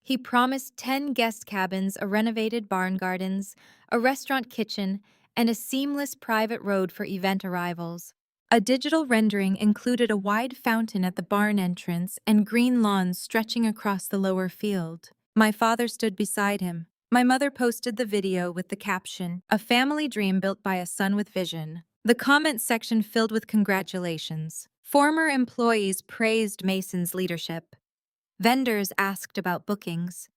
He promised 10 guest cabins, a renovated barn gardens, a restaurant kitchen, and a seamless private road for event arrivals. A digital rendering included a wide fountain at the barn entrance and green lawns stretching across the lower field. My father stood beside him. My mother posted the video with the caption, "A family dream built by a son with vision." The comment section filled with congratulations. Former employees praised Mason's leadership. Vendors asked about bookings.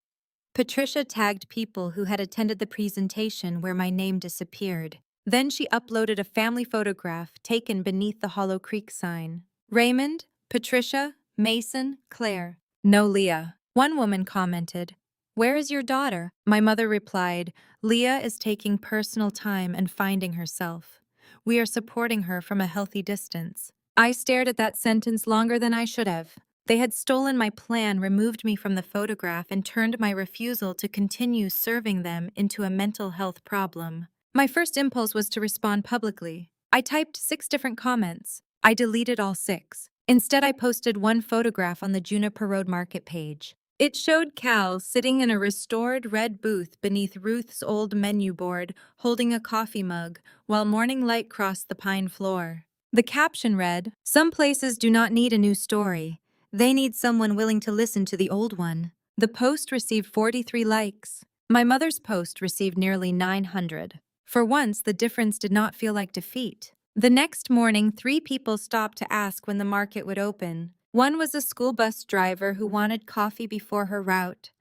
Patricia tagged people who had attended the presentation where my name disappeared. Then she uploaded a family photograph taken beneath the Hollow Creek sign. Raymond, Patricia, Mason, Claire. No Leah. One woman commented, "Where is your daughter?" My mother replied, "Leah is taking personal time and finding herself. We are supporting her from a healthy distance." I stared at that sentence longer than I should have. They had stolen my plan, removed me from the photograph, and turned my refusal to continue serving them into a mental health problem. My first impulse was to respond publicly. I typed 6 different comments. I deleted all 6. Instead, I posted one photograph on the Juniper Road Market page. It showed Cal sitting in a restored red booth beneath Ruth's old menu board, holding a coffee mug, while morning light crossed the pine floor. The caption read, "Some places do not need a new story. They need someone willing to listen to the old one." The post received 43 likes. My mother's post received nearly 900. For once, the difference did not feel like defeat. The next morning, 3 people stopped to ask when the market would open. One was a school bus driver who wanted coffee before her route.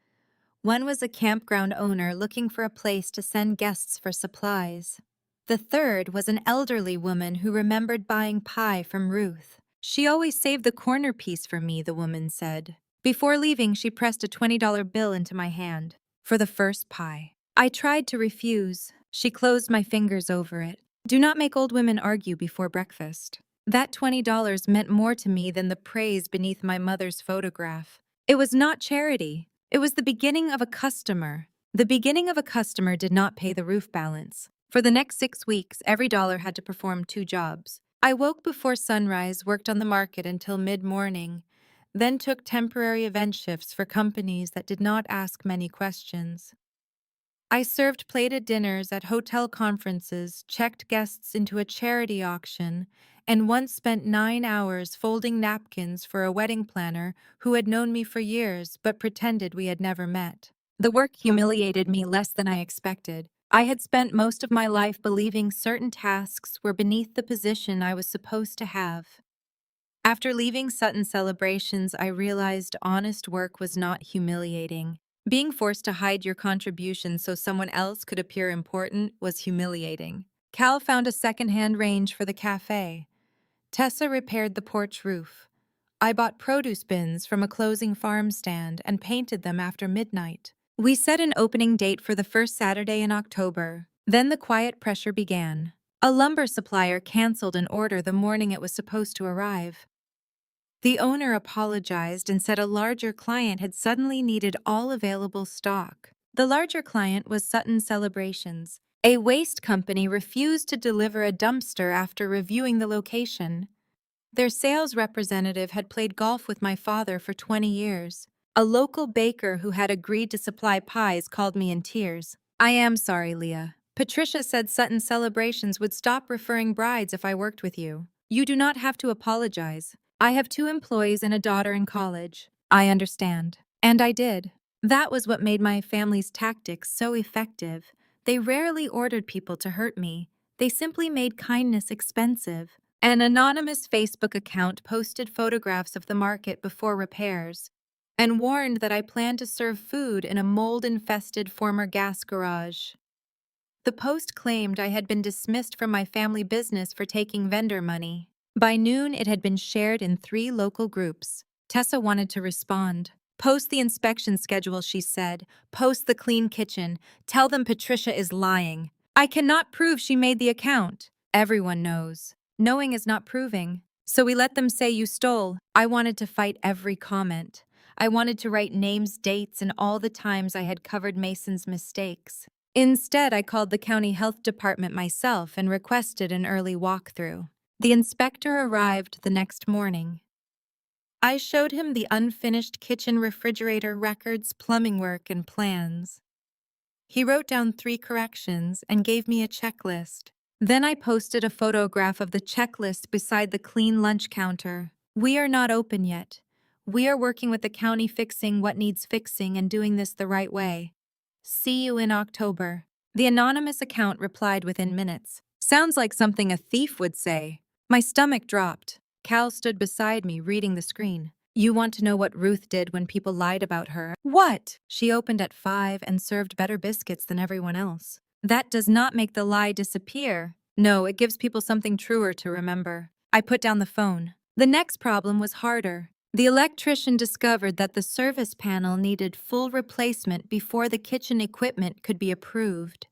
One was a campground owner looking for a place to send guests for supplies. The third was an elderly woman who remembered buying pie from Ruth. "She always saved the corner piece for me," the woman said. Before leaving, she pressed a $20 bill into my hand. "For the first pie." I tried to refuse. She closed my fingers over it. Do not make old women argue before breakfast. That $20 meant more to me than the praise beneath my mother's photograph. It was not charity. It was the beginning of a customer. The beginning of a customer did not pay the roof balance. For the next 6 weeks, every dollar had to perform 2 jobs. I woke before sunrise, worked on the market until mid-morning, then took temporary event shifts for companies that did not ask many questions. I served plated dinners at hotel conferences, checked guests into a charity auction, and once spent 9 hours folding napkins for a wedding planner who had known me for years but pretended we had never met. The work humiliated me less than I expected. I had spent most of my life believing certain tasks were beneath the position I was supposed to have. After leaving Sutton Celebrations, I realized honest work was not humiliating. Being forced to hide your contributions so someone else could appear important was humiliating. Cal found a second-hand range for the cafe. Tessa repaired the porch roof. I bought produce bins from a closing farm stand and painted them after midnight. We set an opening date for the first Saturday in October. Then the quiet pressure began. A lumber supplier canceled an order the morning it was supposed to arrive. The owner apologized and said a larger client had suddenly needed all available stock. The larger client was Sutton Celebrations. A waste company refused to deliver a dumpster after reviewing the location. Their sales representative had played golf with my father for 20 years. A local baker who had agreed to supply pies called me in tears. "I am sorry, Leah. Patricia said Sutton Celebrations would stop referring brides if I worked with you. You do not have to apologize. I have 2 employees and a daughter in college. I understand. And I did. That was what made my family's tactics so effective. They rarely ordered people to hurt me. They simply made kindness expensive. An anonymous Facebook account posted photographs of the market before repairs and warned that I planned to serve food in a mold-infested former gas garage. The post claimed I had been dismissed from my family business for taking vendor money. By noon, it had been shared in 3 local groups. Tessa wanted to respond. Post the inspection schedule, she said. Post the clean kitchen. Tell them Patricia is lying. I cannot prove she made the account. Everyone knows. Knowing is not proving. So we let them say you stole. I wanted to fight every comment. I wanted to write names, dates, and all the times I had covered Mason's mistakes. Instead, I called the county health department myself and requested an early walkthrough. The inspector arrived the next morning. I showed him the unfinished kitchen refrigerator records, plumbing work, and plans. He wrote down 3 corrections and gave me a checklist. Then I posted a photograph of the checklist beside the clean lunch counter. We are not open yet. We are working with the county fixing what needs fixing and doing this the right way. See you in October. The anonymous account replied within minutes. Sounds like something a thief would say. My stomach dropped. Cal stood beside me, reading the screen. You want to know what Ruth did when people lied about her? What? She opened at 5 and served better biscuits than everyone else. That does not make the lie disappear. No, it gives people something truer to remember. I put down the phone. The next problem was harder. The electrician discovered that the service panel needed full replacement before the kitchen equipment could be approved.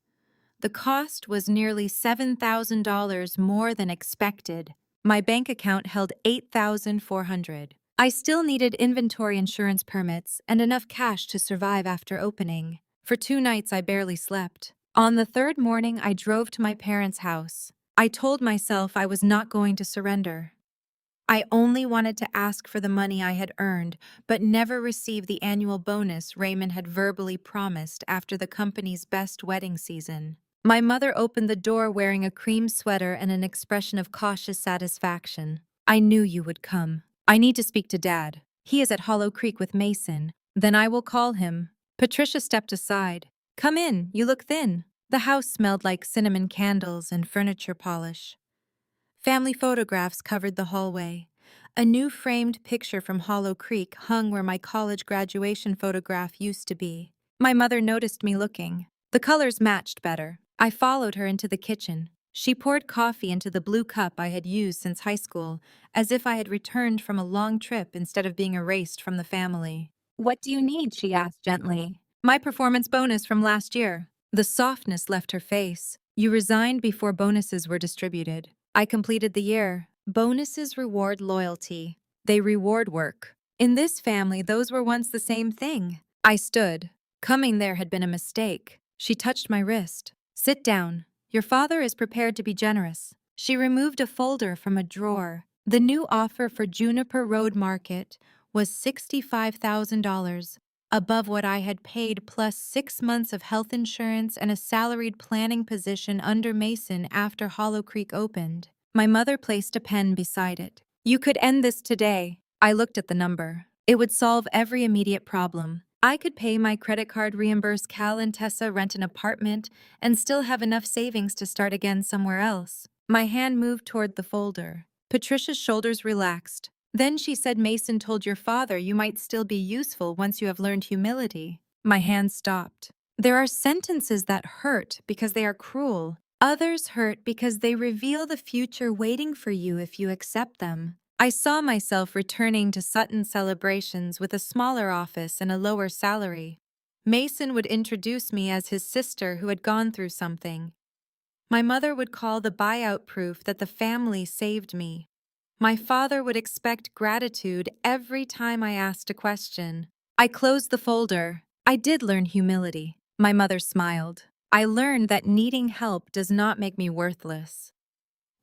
The cost was nearly $7,000 more than expected. My bank account held $8,400. I still needed inventory insurance permits and enough cash to survive after opening. For 2 nights, I barely slept. On the 3rd morning, I drove to my parents' house. I told myself I was not going to surrender. I only wanted to ask for the money I had earned, but never receive the annual bonus Raymond had verbally promised after the company's best wedding season. My mother opened the door wearing a cream sweater and an expression of cautious satisfaction. I knew you would come. I need to speak to Dad. He is at Hollow Creek with Mason. Then I will call him. Patricia stepped aside. Come in, you look thin. The house smelled like cinnamon candles and furniture polish. Family photographs covered the hallway. A new framed picture from Hollow Creek hung where my college graduation photograph used to be. My mother noticed me looking. The colors matched better. I followed her into the kitchen. She poured coffee into the blue cup I had used since high school, as if I had returned from a long trip instead of being erased from the family. What do you need? She asked gently. My performance bonus from last year. The softness left her face. You resigned before bonuses were distributed. I completed the year. Bonuses reward loyalty. They reward work. In this family, those were once the same thing. I stood. Coming there had been a mistake. She touched my wrist. Sit down. Your father is prepared to be generous. She removed a folder from a drawer. The new offer for Juniper Road Market was $65,000, above what I had paid plus 6 months of health insurance and a salaried planning position under Mason after Hollow Creek opened. My mother placed a pen beside it. You could end this today. I looked at the number. It would solve every immediate problem. I could pay my credit card, reimburse Cal and Tessa, rent an apartment, and still have enough savings to start again somewhere else. My hand moved toward the folder. Patricia's shoulders relaxed. Then she said, Mason told your father you might still be useful once you have learned humility. My hand stopped. There are sentences that hurt because they are cruel. Others hurt because they reveal the future waiting for you if you accept them. I saw myself returning to Sutton Celebrations with a smaller office and a lower salary. Mason would introduce me as his sister who had gone through something. My mother would call the buyout proof that the family saved me. My father would expect gratitude every time I asked a question. I closed the folder. I did learn humility. My mother smiled. I learned that needing help does not make me worthless.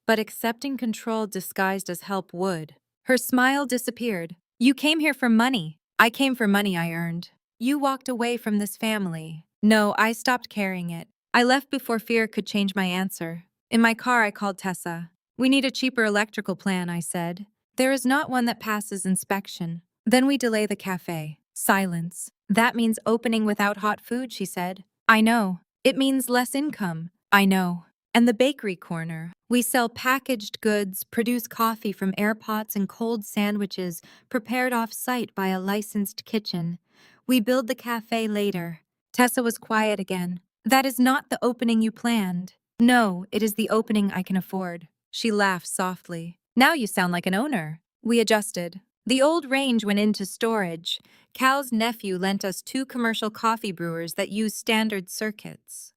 But accepting control disguised as help would. Her smile disappeared. You came here for money. I came for money I earned. You walked away from this family. No, I stopped carrying it. I left before fear could change my answer. In my car, I called Tessa. We need a cheaper electrical plan, I said. There is not one that passes inspection. Then we delay the cafe. Silence. That means opening without hot food, she said. I know. It means less income. I know. And the bakery corner. We sell packaged goods, produce coffee from air pots and cold sandwiches prepared off-site by a licensed kitchen. We build the cafe later. Tessa was quiet again. That is not the opening you planned. No, it is the opening I can afford. She laughed softly. Now you sound like an owner. We adjusted. The old range went into storage. Cal's nephew lent us 2 commercial coffee brewers that use standard circuits.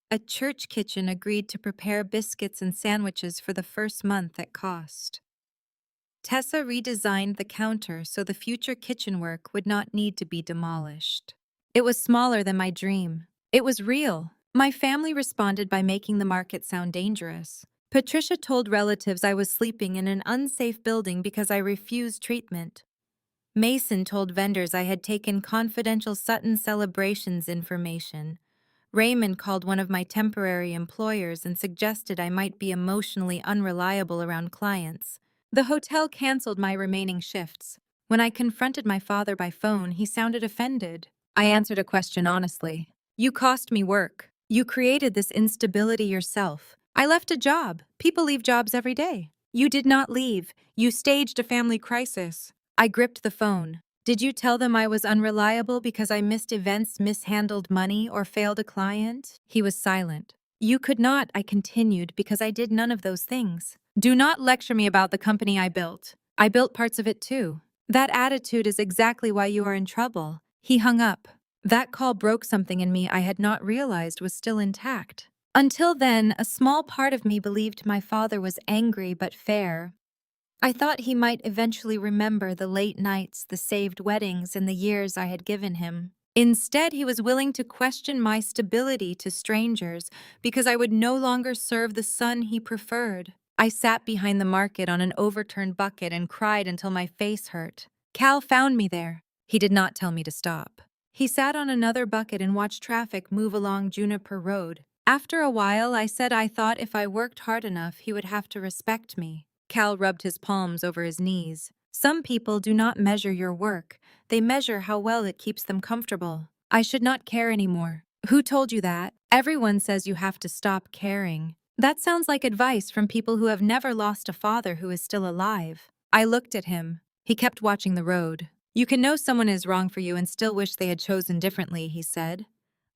A church kitchen agreed to prepare biscuits and sandwiches for the first month at cost. Tessa redesigned the counter so the future kitchen work would not need to be demolished. It was smaller than my dream. It was real. My family responded by making the market sound dangerous. Patricia told relatives I was sleeping in an unsafe building because I refused treatment. Mason told vendors I had taken confidential Sutton Celebrations information. Raymond called one of my temporary employers and suggested I might be emotionally unreliable around clients. The hotel canceled my remaining shifts. When I confronted my father by phone, he sounded offended. I answered a question honestly. You cost me work. You created this instability yourself. I left a job. People leave jobs every day. You did not leave. You staged a family crisis. I gripped the phone. Did you tell them I was unreliable because I missed events, mishandled money, or failed a client? He was silent. You could not, I continued, because I did none of those things. Do not lecture me about the company I built. I built parts of it too. That attitude is exactly why you are in trouble. He hung up. That call broke something in me I had not realized was still intact. Until then, a small part of me believed my father was angry but fair. I thought he might eventually remember the late nights, the saved weddings, and the years I had given him. Instead, he was willing to question my stability to strangers because I would no longer serve the son he preferred. I sat behind the market on an overturned bucket and cried until my face hurt. Cal found me there. He did not tell me to stop. He sat on another bucket and watched traffic move along Juniper Road. After a while, I said I thought if I worked hard enough, he would have to respect me. Cal rubbed his palms over his knees. Some people do not measure your work. They measure how well it keeps them comfortable. I should not care anymore. Who told you that? Everyone says you have to stop caring. That sounds like advice from people who have never lost a father who is still alive. I looked at him. He kept watching the road. You can know someone is wrong for you and still wish they had chosen differently, he said.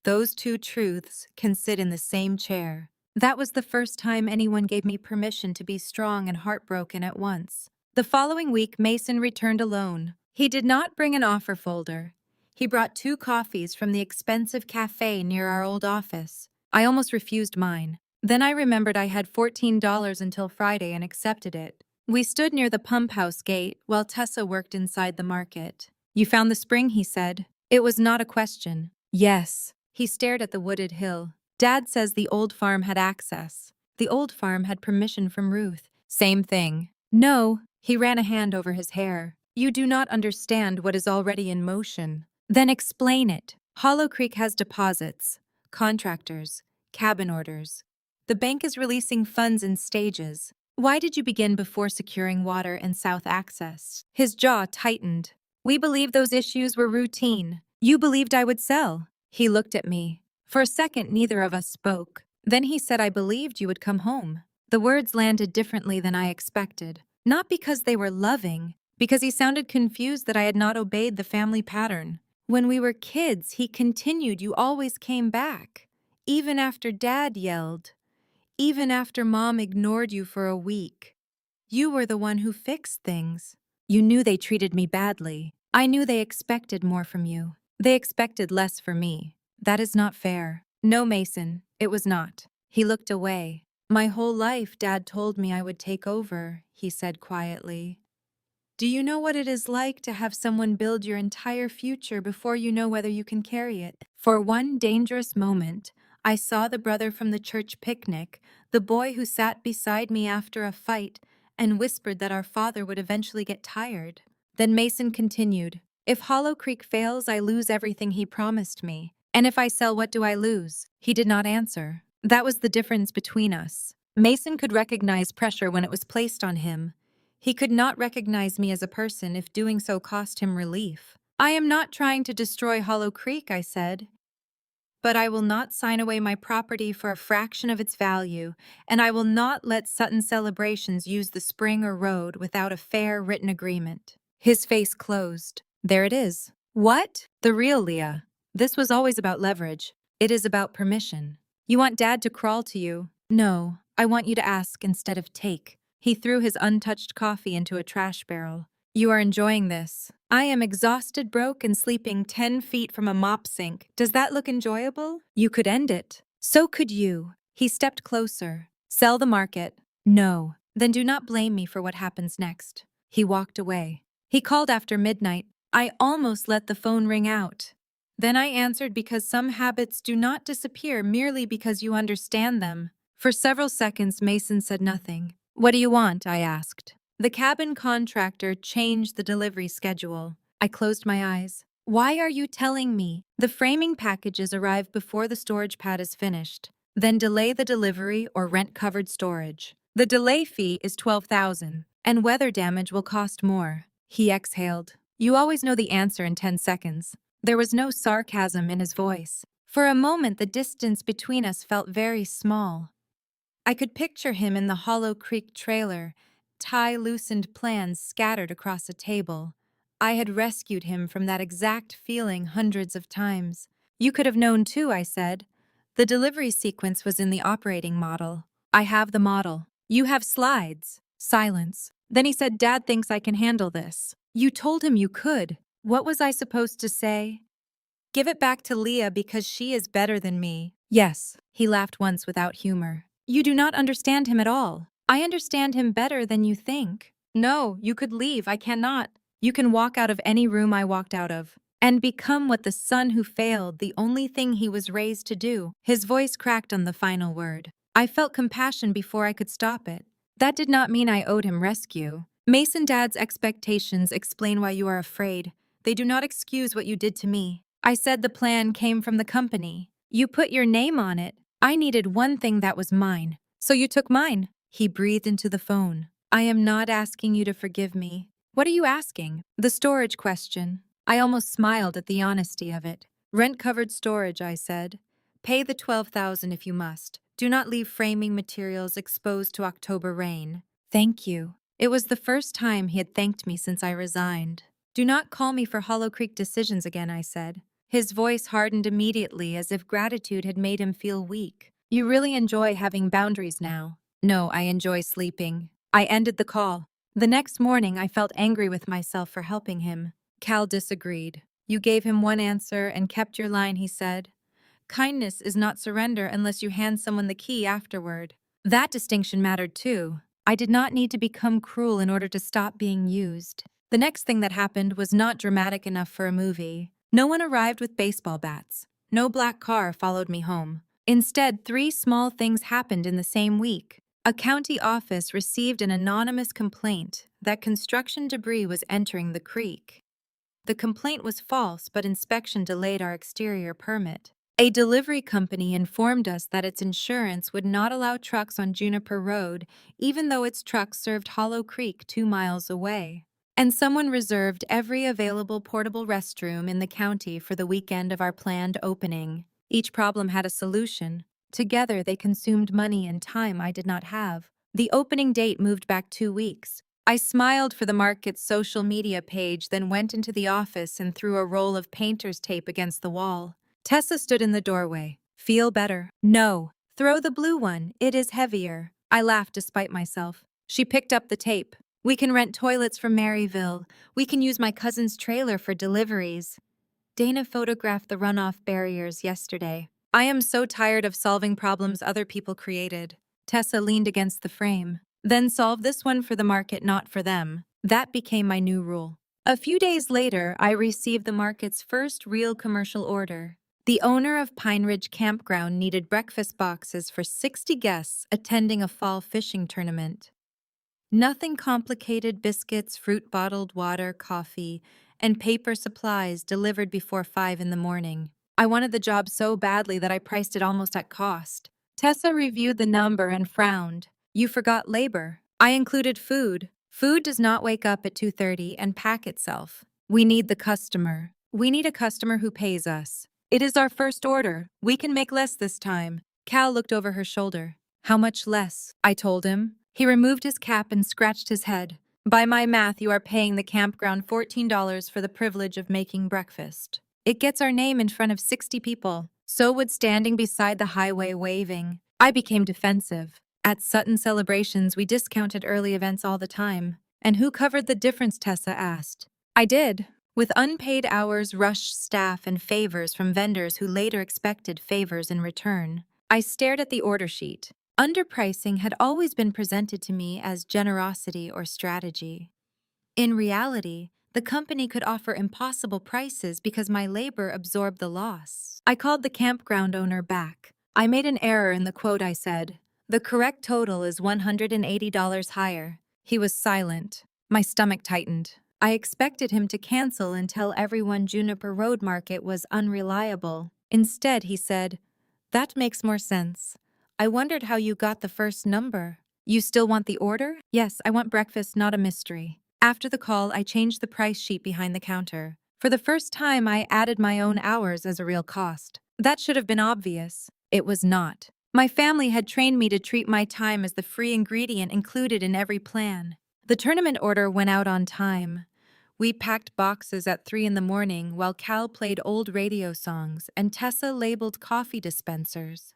Those two truths can sit in the same chair. That was the first time anyone gave me permission to be strong and heartbroken at once. The following week, Mason returned alone. He did not bring an offer folder. He brought 2 coffees from the expensive cafe near our old office. I almost refused mine. Then I remembered I had $14 until Friday and accepted it. We stood near the pump house gate while Tessa worked inside the market. You found the spring, he said. It was not a question. Yes. He stared at the wooded hill. Dad says the old farm had access. The old farm had permission from Ruth. Same thing. No. He ran a hand over his hair. You do not understand what is already in motion. Then explain it. Hollow Creek has deposits, contractors, cabin orders. The bank is releasing funds in stages. Why did you begin before securing water and south access? His jaw tightened. We believed those issues were routine. You believed I would sell. He looked at me. For a second, neither of us spoke. Then he said, I believed you would come home. The words landed differently than I expected. Not because they were loving, because he sounded confused that I had not obeyed the family pattern. When we were kids, he continued, you always came back. Even after Dad yelled. Even after Mom ignored you for a week. You were the one who fixed things. You knew they treated me badly. I knew they expected more from you. They expected less for me. That is not fair. No, Mason, it was not. He looked away. My whole life, Dad told me I would take over, he said quietly. Do you know what it is like to have someone build your entire future before you know whether you can carry it? For one dangerous moment, I saw the brother from the church picnic, the boy who sat beside me after a fight and whispered that our father would eventually get tired. Then Mason continued, if Hollow Creek fails, I lose everything he promised me. And if I sell, what do I lose? He did not answer. That was the difference between us. Mason could recognize pressure when it was placed on him. He could not recognize me as a person if doing so cost him relief. I am not trying to destroy Hollow Creek, I said. But I will not sign away my property for a fraction of its value, and I will not let Sutton Celebrations use the spring or road without a fair written agreement. His face closed. There it is. What? The real Leah. This was always about leverage. It is about permission. You want Dad to crawl to you? No, I want you to ask instead of take. He threw his untouched coffee into a trash barrel. You are enjoying this. I am exhausted, broke, and sleeping 10 feet from a mop sink. Does that look enjoyable? You could end it. So could you. He stepped closer. Sell the market. No. Then do not blame me for what happens next. He walked away. He called after midnight. I almost let the phone ring out. Then I answered because some habits do not disappear merely because you understand them. For several seconds, Mason said nothing. What do you want? I asked. The cabin contractor changed the delivery schedule. I closed my eyes. Why are you telling me? The framing packages arrive before the storage pad is finished. Then delay the delivery or rent covered storage. The delay fee is $12,000, and weather damage will cost more. He exhaled. You always know the answer in 10 seconds. There was no sarcasm in his voice. For a moment, the distance between us felt very small. I could picture him in the Hollow Creek trailer, tie-loosened plans scattered across a table. I had rescued him from that exact feeling hundreds of times. You could have known too, I said. The delivery sequence was in the operating model. I have the model. You have slides. Silence. Then he said, Dad thinks I can handle this. You told him you could. What was I supposed to say? Give it back to Leah because she is better than me. Yes. He laughed once without humor. You do not understand him at all. I understand him better than you think. No, you could leave. I cannot. You can walk out of any room I walked out of and become what the son who failed, the only thing he was raised to do. His voice cracked on the final word. I felt compassion before I could stop it. That did not mean I owed him rescue. Mason Dad's expectations explain why you are afraid. They do not excuse what you did to me. I said the plan came from the company. You put your name on it. I needed one thing that was mine. So you took mine. He breathed into the phone. I am not asking you to forgive me. What are you asking? The storage question. I almost smiled at the honesty of it. Rent-covered storage, I said. Pay the $12,000 if you must. Do not leave framing materials exposed to October rain. Thank you. It was the first time he had thanked me since I resigned. Do not call me for Hollow Creek decisions again, I said. His voice hardened immediately as if gratitude had made him feel weak. You really enjoy having boundaries now. No, I enjoy sleeping. I ended the call. The next morning, I felt angry with myself for helping him. Cal disagreed. You gave him one answer and kept your line, he said. Kindness is not surrender unless you hand someone the key afterward. That distinction mattered too. I did not need to become cruel in order to stop being used. The next thing that happened was not dramatic enough for a movie. No one arrived with baseball bats. No black car followed me home. Instead, 3 small things happened in the same week. A county office received an anonymous complaint that construction debris was entering the creek. The complaint was false, but inspection delayed our exterior permit. A delivery company informed us that its insurance would not allow trucks on Juniper Road, even though its trucks served Hollow Creek 2 miles away. And someone reserved every available portable restroom in the county for the weekend of our planned opening. Each problem had a solution. Together, they consumed money and time I did not have. The opening date moved back 2 weeks. I smiled for the market's social media page, then went into the office and threw a roll of painter's tape against the wall. Tessa stood in the doorway. Feel better? No. Throw the blue one. It is heavier. I laughed despite myself. She picked up the tape. We can rent toilets from Maryville. We can use my cousin's trailer for deliveries. Dana photographed the runoff barriers yesterday. I am so tired of solving problems other people created. Tessa leaned against the frame. Then solve this one for the market, not for them. That became my new rule. A few days later, I received the market's first real commercial order. The owner of Pine Ridge Campground needed breakfast boxes for 60 guests attending a fall fishing tournament. Nothing complicated: biscuits, fruit, bottled water, coffee, and paper supplies delivered before 5 in the morning. I wanted the job so badly that I priced it almost at cost. Tessa reviewed the number and frowned. You forgot labor. I included food. Food does not wake up at 2:30 and pack itself. We need the customer. We need a customer who pays us. It is our first order. We can make less this time. Cal looked over her shoulder. How much less? I told him. He removed his cap and scratched his head. By my math, you are paying the campground $14 for the privilege of making breakfast. It gets our name in front of 60 people. So would standing beside the highway waving. I became defensive. At Sutton celebrations, we discounted early events all the time. And who covered the difference, Tessa asked. I did. With unpaid hours, rushed staff, and favors from vendors who later expected favors in return. I stared at the order sheet. Underpricing had always been presented to me as generosity or strategy. In reality, the company could offer impossible prices because my labor absorbed the loss. I called the campground owner back. I made an error in the quote, I said. The correct total is $180 higher. He was silent. My stomach tightened. I expected him to cancel and tell everyone Juniper Road Market was unreliable. Instead, he said, that makes more sense. I wondered how you got the first number. You still want the order? Yes, I want breakfast, not a mystery. After the call, I changed the price sheet behind the counter. For the first time, I added my own hours as a real cost. That should have been obvious. It was not. My family had trained me to treat my time as the free ingredient included in every plan. The tournament order went out on time. We packed boxes at 3 in the morning while Cal played old radio songs and Tessa labeled coffee dispensers.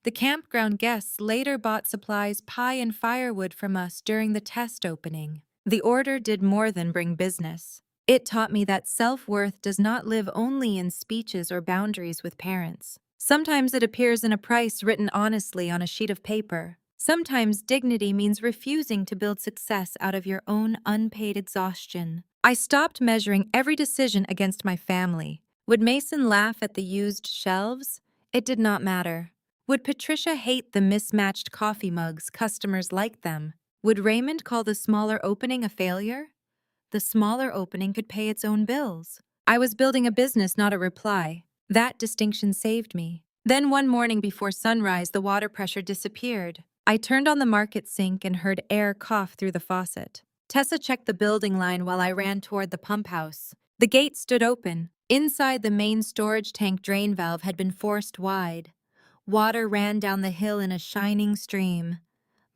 The campground guests later bought supplies, pie, and firewood from us during the test opening. The order did more than bring business. It taught me that self-worth does not live only in speeches or boundaries with parents. Sometimes it appears in a price written honestly on a sheet of paper. Sometimes dignity means refusing to build success out of your own unpaid exhaustion. I stopped measuring every decision against my family. Would Mason laugh at the used shelves? It did not matter. Would Patricia hate the mismatched coffee mugs? Customers liked them. Would Raymond call the smaller opening a failure? The smaller opening could pay its own bills. I was building a business, not a reply. That distinction saved me. Then one morning before sunrise, the water pressure disappeared. I turned on the market sink and heard air cough through the faucet. Tessa checked the building line while I ran toward the pump house. The gate stood open. Inside, the main storage tank drain valve had been forced wide. Water ran down the hill in a shining stream.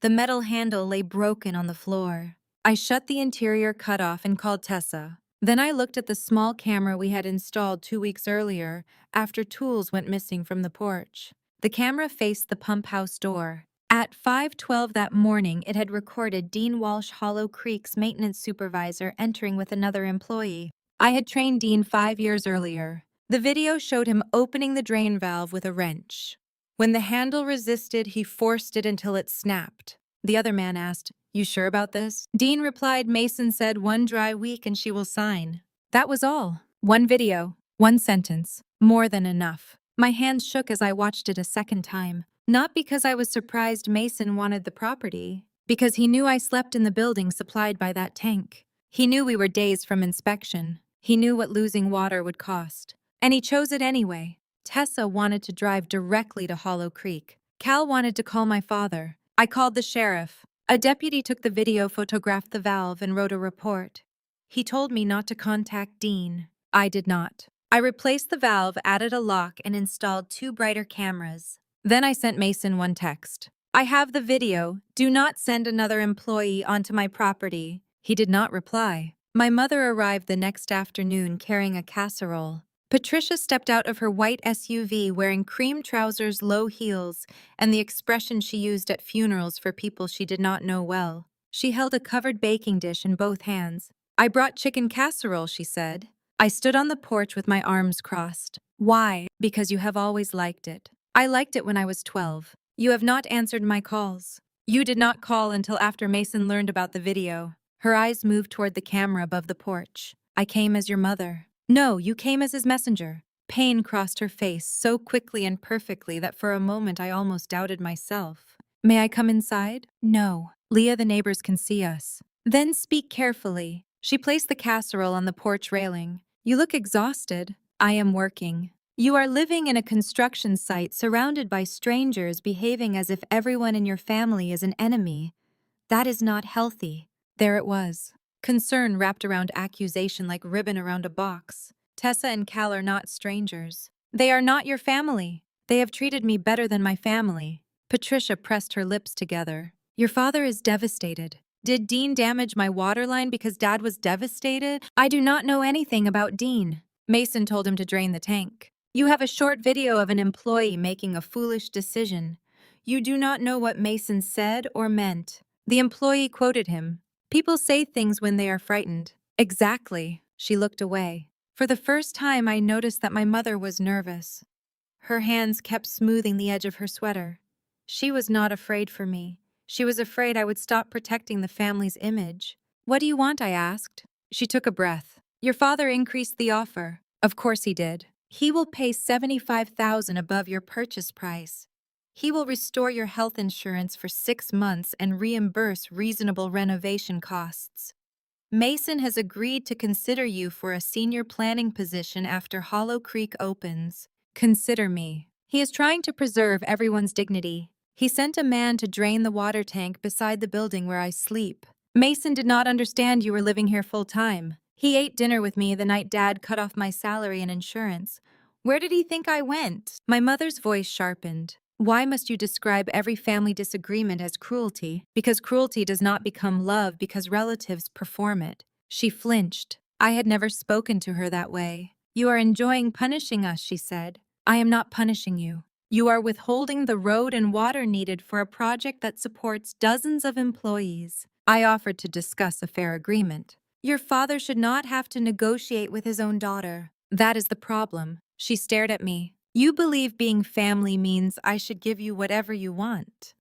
The metal handle lay broken on the floor. I shut the interior cutoff and called Tessa. Then I looked at the small camera we had installed 2 weeks earlier after tools went missing from the porch. The camera faced the pump house door. At 5:12 that morning, it had recorded Dean Walsh, Hollow Creek's maintenance supervisor, entering with another employee. I had trained Dean 5 years earlier. The video showed him opening the drain valve with a wrench. When the handle resisted, he forced it until it snapped. The other man asked, "You sure about this?" Dean replied, "Mason said 1 dry week and she will sign." That was all. 1 video, 1 sentence, more than enough. My hands shook as I watched it a second time. Not because I was surprised Mason wanted the property, because he knew I slept in the building supplied by that tank. He knew we were days from inspection. He knew what losing water would cost. And he chose it anyway. Tessa wanted to drive directly to Hollow Creek. Cal wanted to call my father. I called the sheriff. A deputy took the video, photographed the valve, and wrote a report. He told me not to contact Dean. I did not. I replaced the valve, added a lock, and installed 2 brighter cameras. Then I sent Mason 1 text. I have the video. Do not send another employee onto my property. He did not reply. My mother arrived the next afternoon carrying a casserole. Patricia stepped out of her white SUV wearing cream trousers, low heels, and the expression she used at funerals for people she did not know well. She held a covered baking dish in both hands. I brought chicken casserole, she said. I stood on the porch with my arms crossed. Why? Because you have always liked it. I liked it when I was 12. You have not answered my calls. You did not call until after Mason learned about the video. Her eyes moved toward the camera above the porch. I came as your mother. No, you came as his messenger. Pain crossed her face so quickly and perfectly that for a moment I almost doubted myself. May I come inside? No. Leah, the neighbors can see us. Then speak carefully. She placed the casserole on the porch railing. You look exhausted. I am working. You are living in a construction site surrounded by strangers behaving as if everyone in your family is an enemy. That is not healthy. There it was. Concern wrapped around accusation like ribbon around a box. Tessa and Cal are not strangers. They are not your family. They have treated me better than my family. Patricia pressed her lips together. Your father is devastated. Did Dean damage my water line because Dad was devastated? I do not know anything about Dean. Mason told him to drain the tank. You have a short video of an employee making a foolish decision. You do not know what Mason said or meant. The employee quoted him. People say things when they are frightened. Exactly. She looked away. For the first time, I noticed that my mother was nervous. Her hands kept smoothing the edge of her sweater. She was not afraid for me. She was afraid I would stop protecting the family's image. What do you want? I asked. She took a breath. Your father increased the offer. Of course he did. He will pay $75,000 above your purchase price. He will restore your health insurance for 6 months and reimburse reasonable renovation costs. Mason has agreed to consider you for a senior planning position after Hollow Creek opens. Consider me. He is trying to preserve everyone's dignity. He sent a man to drain the water tank beside the building where I sleep. Mason did not understand you were living here full-time. He ate dinner with me the night Dad cut off my salary and insurance. Where did he think I went? My mother's voice sharpened. Why must you describe every family disagreement as cruelty? Because cruelty does not become love because relatives perform it. She flinched. I had never spoken to her that way. You are enjoying punishing us, she said. I am not punishing you. You are withholding the road and water needed for a project that supports dozens of employees. I offered to discuss a fair agreement. Your father should not have to negotiate with his own daughter. That is the problem. She stared at me. You believe being family means I should give you whatever you want.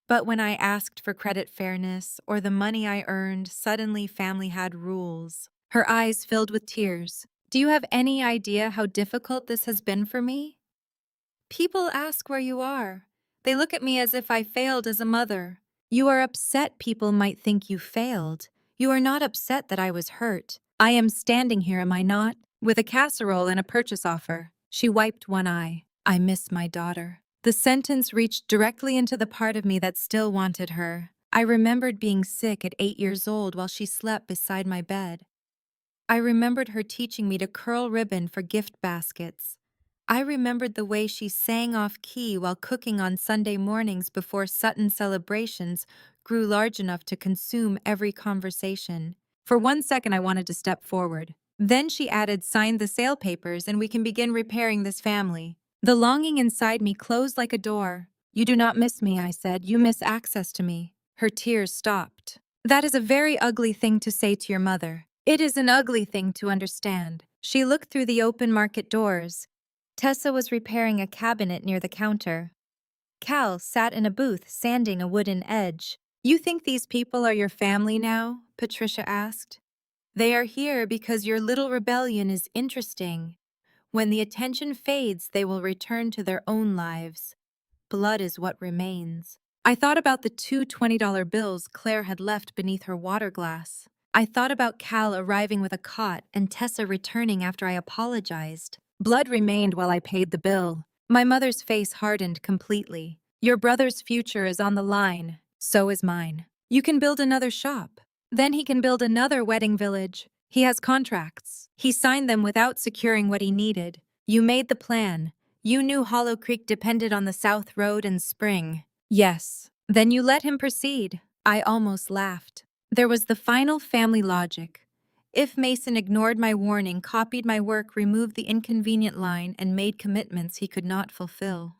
But when I asked for credit fairness or the money I earned, suddenly family had rules. Her eyes filled with tears. Do you have any idea how difficult this has been for me? People ask where you are. They look at me as if I failed as a mother. You are upset people might think you failed. You are not upset that I was hurt. I am standing here, am I not? With a casserole and a purchase offer. She wiped one eye. I miss my daughter. The sentence reached directly into the part of me that still wanted her. I remembered being sick at 8 years old while she slept beside my bed. I remembered her teaching me to curl ribbon for gift baskets. I remembered the way she sang off key while cooking on Sunday mornings before Sutton celebrations grew large enough to consume every conversation. For 1 second, I wanted to step forward. Then she added, sign the sale papers and we can begin repairing this family. The longing inside me closed like a door. You do not miss me, I said. You miss access to me. Her tears stopped. That is a very ugly thing to say to your mother. It is an ugly thing to understand. She looked through the open market doors. Tessa was repairing a cabinet near the counter. Cal sat in a booth sanding a wooden edge. You think these people are your family now? Patricia asked. They are here because your little rebellion is interesting. When the attention fades, they will return to their own lives. Blood is what remains. I thought about the two $20 bills Claire had left beneath her water glass. I thought about Cal arriving with a cot and Tessa returning after I apologized. Blood remained while I paid the bill. My mother's face hardened completely. Your brother's future is on the line. So is mine. You can build another shop. Then he can build another wedding village. He has contracts. He signed them without securing what he needed. You made the plan. You knew Hollow Creek depended on the South Road and Spring. Yes. Then you let him proceed. I almost laughed. There was the final family logic. If Mason ignored my warning, copied my work, removed the inconvenient line, and made commitments he could not fulfill,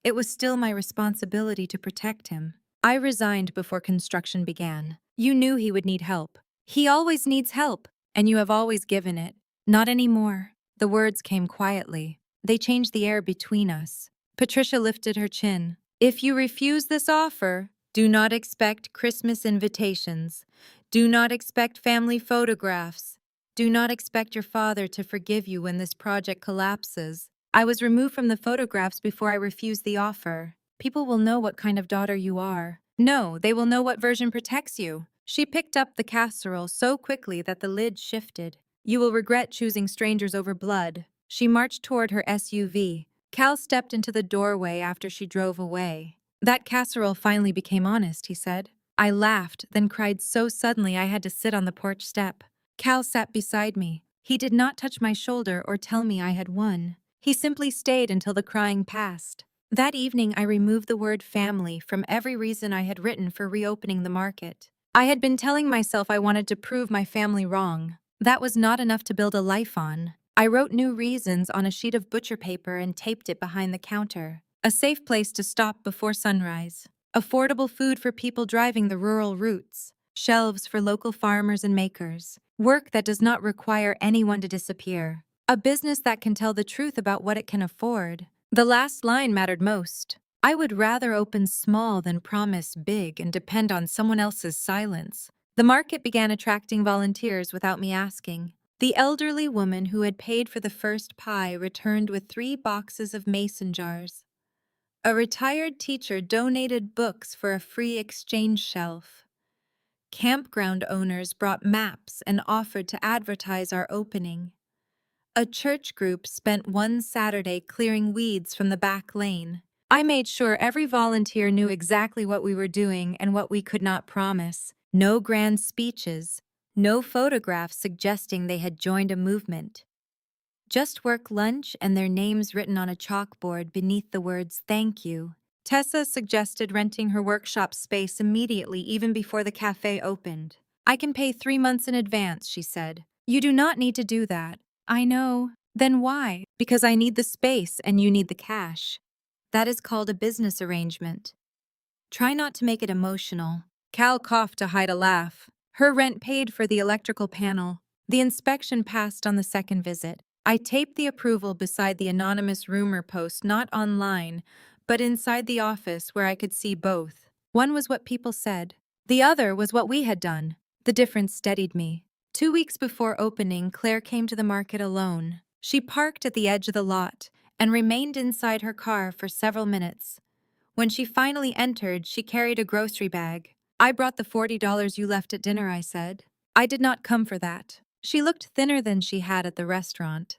it was still my responsibility to protect him. I resigned before construction began. You knew he would need help. He always needs help, and you have always given it. Not anymore. The words came quietly. They changed the air between us. Patricia lifted her chin. If you refuse this offer, do not expect Christmas invitations. Do not expect family photographs. Do not expect your father to forgive you when this project collapses. I was removed from the photographs before I refused the offer. People will know what kind of daughter you are. No, they will know what version protects you. She picked up the casserole so quickly that the lid shifted. You will regret choosing strangers over blood. She marched toward her SUV. Cal stepped into the doorway after she drove away. That casserole finally became honest, he said. I laughed, then cried so suddenly I had to sit on the porch step. Cal sat beside me. He did not touch my shoulder or tell me I had won. He simply stayed until the crying passed. That evening, I removed the word family from every reason I had written for reopening the market. I had been telling myself I wanted to prove my family wrong. That was not enough to build a life on. I wrote new reasons on a sheet of butcher paper and taped it behind the counter. A safe place to stop before sunrise. Affordable food for people driving the rural routes. Shelves for local farmers and makers. Work that does not require anyone to disappear. A business that can tell the truth about what it can afford. The last line mattered most. I would rather open small than promise big and depend on someone else's silence. The market began attracting volunteers without me asking. The elderly woman who had paid for the first pie returned with 3 boxes of mason jars. A retired teacher donated books for a free exchange shelf. Campground owners brought maps and offered to advertise our opening. A church group spent one Saturday clearing weeds from the back lane. I made sure every volunteer knew exactly what we were doing and what we could not promise. No grand speeches, no photographs suggesting they had joined a movement. Just work lunch and their names written on a chalkboard beneath the words "Thank you." Tessa suggested renting her workshop space immediately, even before the cafe opened. I can pay 3 months in advance, she said. You do not need to do that. I know. Then why? Because I need the space and you need the cash. That is called a business arrangement. Try not to make it emotional. Cal coughed to hide a laugh. Her rent paid for the electrical panel. The inspection passed on the second visit. I taped the approval beside the anonymous rumor post, not online, but inside the office where I could see both. One was what people said. The other was what we had done. The difference steadied me. 2 weeks before opening, Claire came to the market alone. She parked at the edge of the lot and remained inside her car for several minutes. When she finally entered, she carried a grocery bag. I brought the $40 you left at dinner, I said. I did not come for that. She looked thinner than she had at the restaurant.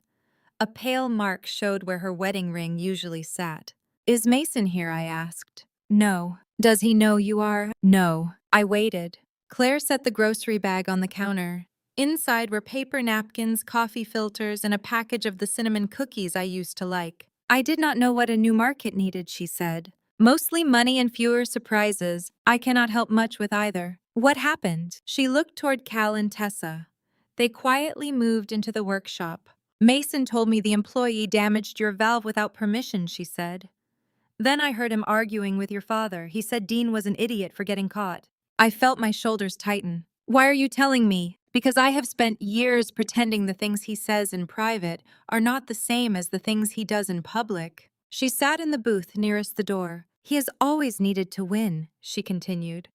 A pale mark showed where her wedding ring usually sat. Is Mason here? I asked. No. Does he know you are? No. I waited. Claire set the grocery bag on the counter. Inside were paper napkins, coffee filters, and a package of the cinnamon cookies I used to like. I did not know what a new market needed, she said. Mostly money and fewer surprises. I cannot help much with either. What happened? She looked toward Cal and Tessa. They quietly moved into the workshop. Mason told me the employee damaged your valve without permission, she said. Then I heard him arguing with your father. He said Dean was an idiot for getting caught. I felt my shoulders tighten. Why are you telling me? Because I have spent years pretending the things he says in private are not the same as the things he does in public. She sat in the booth nearest the door. He has always needed to win, she continued.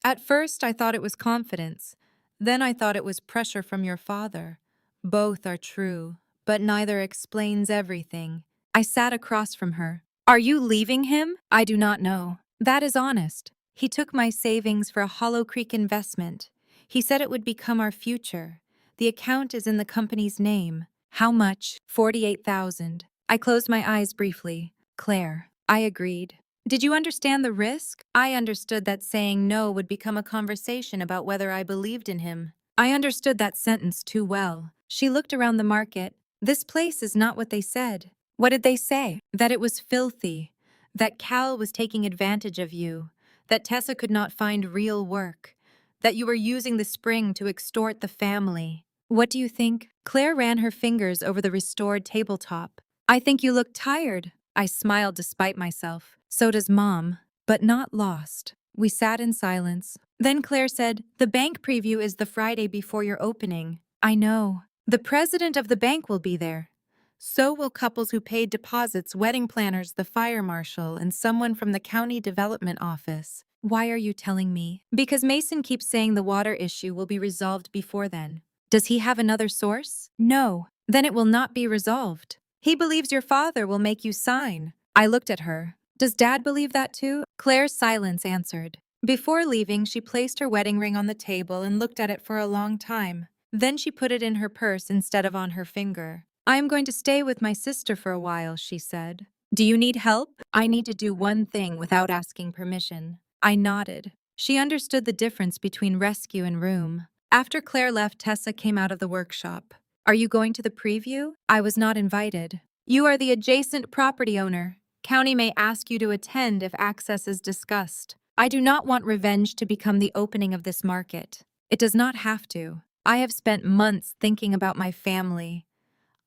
At first, I thought it was confidence. Then I thought it was pressure from your father. Both are true, but neither explains everything. I sat across from her. Are you leaving him? I do not know. That is honest. He took my savings for a Hollow Creek investment. He said it would become our future. The account is in the company's name. How much? 48,000. I closed my eyes briefly. Claire. I agreed. Did you understand the risk? I understood that saying no would become a conversation about whether I believed in him. I understood that sentence too well. She looked around the market. This place is not what they said. What did they say? That it was filthy. That Cal was taking advantage of you. That Tessa could not find real work. That you were using the spring to extort the family. What do you think? Claire ran her fingers over the restored tabletop. I think you look tired. I smiled despite myself. So does Mom, but not lost. We sat in silence. Then Claire said, the bank preview is the Friday before your opening. I know. The president of the bank will be there. So will couples who paid deposits, wedding planners, the fire marshal, and someone from the county development office. Why are you telling me? Because Mason keeps saying the water issue will be resolved before then. Does he have another source? No. Then it will not be resolved. He believes your father will make you sign. I looked at her. Does Dad believe that too? Claire's silence answered. Before leaving, she placed her wedding ring on the table and looked at it for a long time. Then she put it in her purse instead of on her finger. "I am going to stay with my sister for a while," she said. "Do you need help?" "I need to do one thing without asking permission." I nodded. She understood the difference between rescue and room. After Claire left, Tessa came out of the workshop. "Are you going to the preview?" I was not invited. "You are the adjacent property owner. County may ask you to attend if access is discussed. I do not want revenge to become the opening of this market. It does not have to. I have spent months thinking about my family.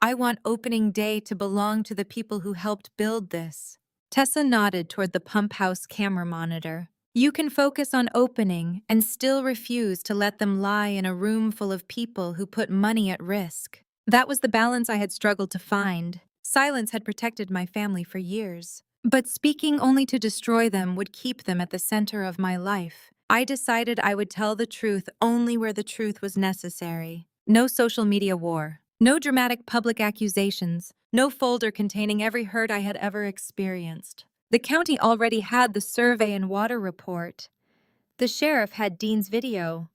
I want opening day to belong to the people who helped build this." Tessa nodded toward the pump house camera monitor. "You can focus on opening and still refuse to let them lie in a room full of people who put money at risk." That was the balance I had struggled to find. Silence had protected my family for years, but speaking only to destroy them would keep them at the center of my life. I decided I would tell the truth only where the truth was necessary. No social media war. No dramatic public accusations. No folder containing every hurt I had ever experienced. The county already had the survey and water report. The sheriff had Dean's video.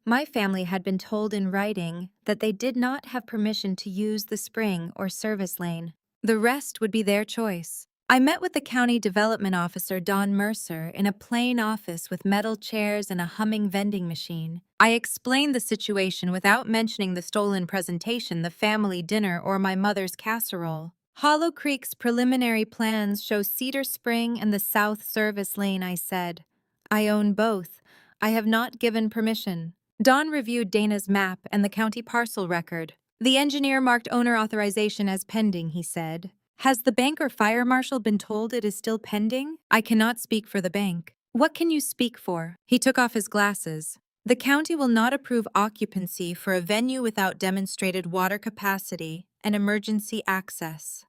My family had been told in writing that they did not have permission to use the spring or service lane. The rest would be their choice. I met with the county development officer, Don Mercer, in a plain office with metal chairs and a humming vending machine. I explained the situation without mentioning the stolen presentation, the family dinner, or my mother's casserole. "Hollow Creek's preliminary plans show Cedar Spring and the South Service Lane," I said. "I own both. I have not given permission." Don reviewed Dana's map and the county parcel record. "The engineer marked owner authorization as pending," he said. "Has the bank or fire marshal been told it is still pending?" "I cannot speak for the bank." "What can you speak for?" He took off his glasses. "The county will not approve occupancy for a venue without demonstrated water capacity and emergency access.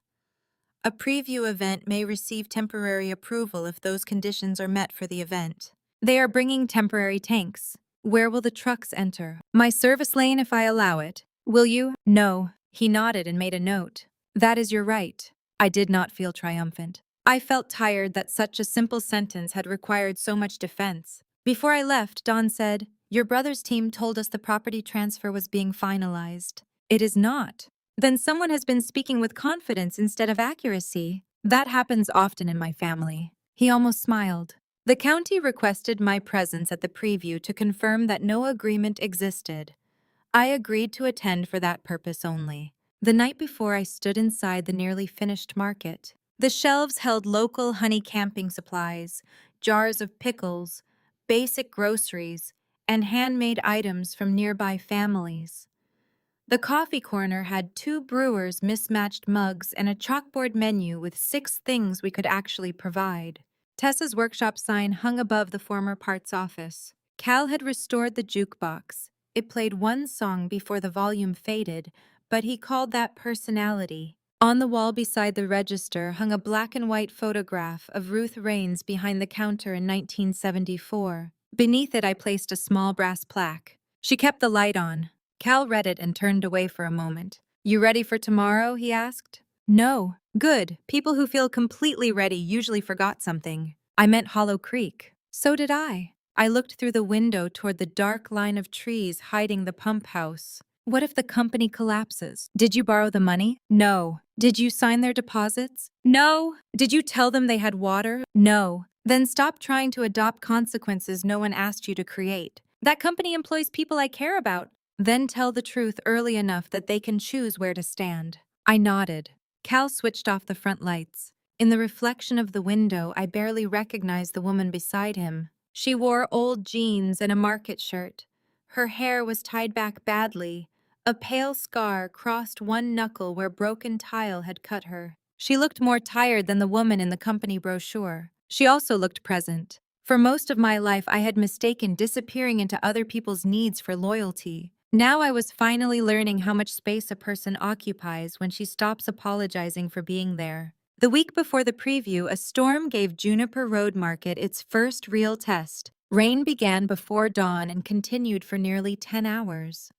A preview event may receive temporary approval if those conditions are met for the event. They are bringing temporary tanks. Where will the trucks enter?" "My service lane if I allow it." "Will you?" "No." He nodded and made a note. "That is your right." I did not feel triumphant. I felt tired that such a simple sentence had required so much defense. Before I left, Don said, "Your brother's team told us the property transfer was being finalized." "It is not." "Then someone has been speaking with confidence instead of accuracy." "That happens often in my family." He almost smiled. "The county requested my presence at the preview to confirm that no agreement existed. I agreed to attend for that purpose only." The night before, I stood inside the nearly finished market. The shelves held local honey camping supplies, jars of pickles, basic groceries, and handmade items from nearby families. The coffee corner had 2 brewers' mismatched mugs and a chalkboard menu with 6 things we could actually provide. Tessa's workshop sign hung above the former parts office. Cal had restored the jukebox. It played one song before the volume faded, but he called that personality. On the wall beside the register hung a black and white photograph of Ruth Raines behind the counter in 1974. Beneath it, I placed a small brass plaque. She kept the light on. Cal read it and turned away for a moment. "You ready for tomorrow?" he asked. "No." "Good. People who feel completely ready usually forgot something." "I meant Hollow Creek." "So did I." I looked through the window toward the dark line of trees hiding the pump house. "What if the company collapses?" "Did you borrow the money?" "No." "Did you sign their deposits?" "No." "Did you tell them they had water?" "No." "Then stop trying to adopt consequences no one asked you to create. That company employs people I care about." "Then tell the truth early enough that they can choose where to stand." I nodded. Cal switched off the front lights. In the reflection of the window, I barely recognized the woman beside him. She wore old jeans and a market shirt. Her hair was tied back badly. A pale scar crossed one knuckle where broken tile had cut her. She looked more tired than the woman in the company brochure. She also looked present. For most of my life, I had mistaken disappearing into other people's needs for loyalty. Now I was finally learning how much space a person occupies when she stops apologizing for being there. The week before the preview, a storm gave Juniper Road Market its first real test. Rain began before dawn and continued for nearly 10 hours.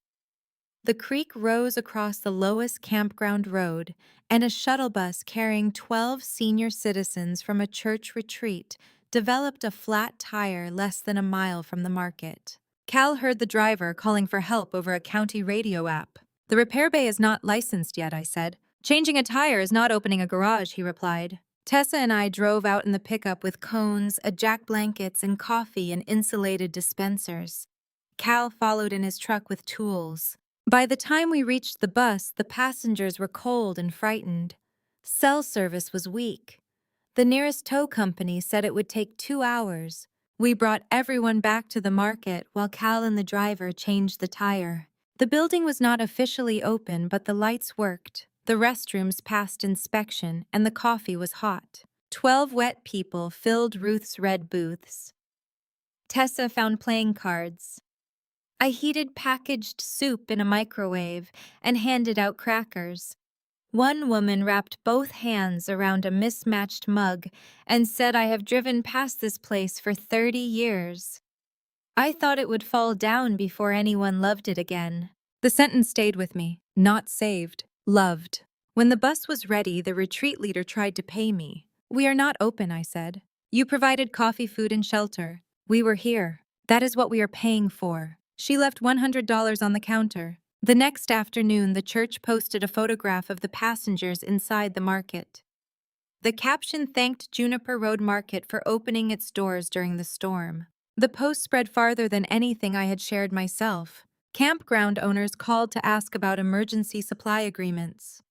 The creek rose across the Lois Campground Road, and a shuttle bus carrying 12 senior citizens from a church retreat developed a flat tire less than a mile from the market. Cal heard the driver calling for help over a county radio app. The repair bay is not licensed yet, I said. Changing a tire is not opening a garage, he replied. Tessa and I drove out in the pickup with cones, a jack blankets, and coffee in insulated dispensers. Cal followed in his truck with tools. By the time we reached the bus, the passengers were cold and frightened. Cell service was weak. The nearest tow company said it would take 2 hours. We brought everyone back to the market while Cal and the driver changed the tire. The building was not officially open, but the lights worked. The restrooms passed inspection, and the coffee was hot. 12 wet people filled Ruth's red booths. Tessa found playing cards. I heated packaged soup in a microwave and handed out crackers. One woman wrapped both hands around a mismatched mug and said, "I have driven past this place for 30 years. I thought it would fall down before anyone loved it again." The sentence stayed with me. Not saved, loved. When the bus was ready, the retreat leader tried to pay me. "We are not open," I said. "You provided coffee, food, and shelter. We were here. That is what we are paying for." She left $100 on the counter. The next afternoon, the church posted a photograph of the passengers inside the market. The caption thanked Juniper Road Market for opening its doors during the storm. The post spread farther than anything I had shared myself. Campground owners called to ask about emergency supply agreements.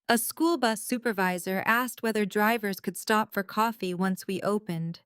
A school bus supervisor asked whether drivers could stop for coffee once we opened.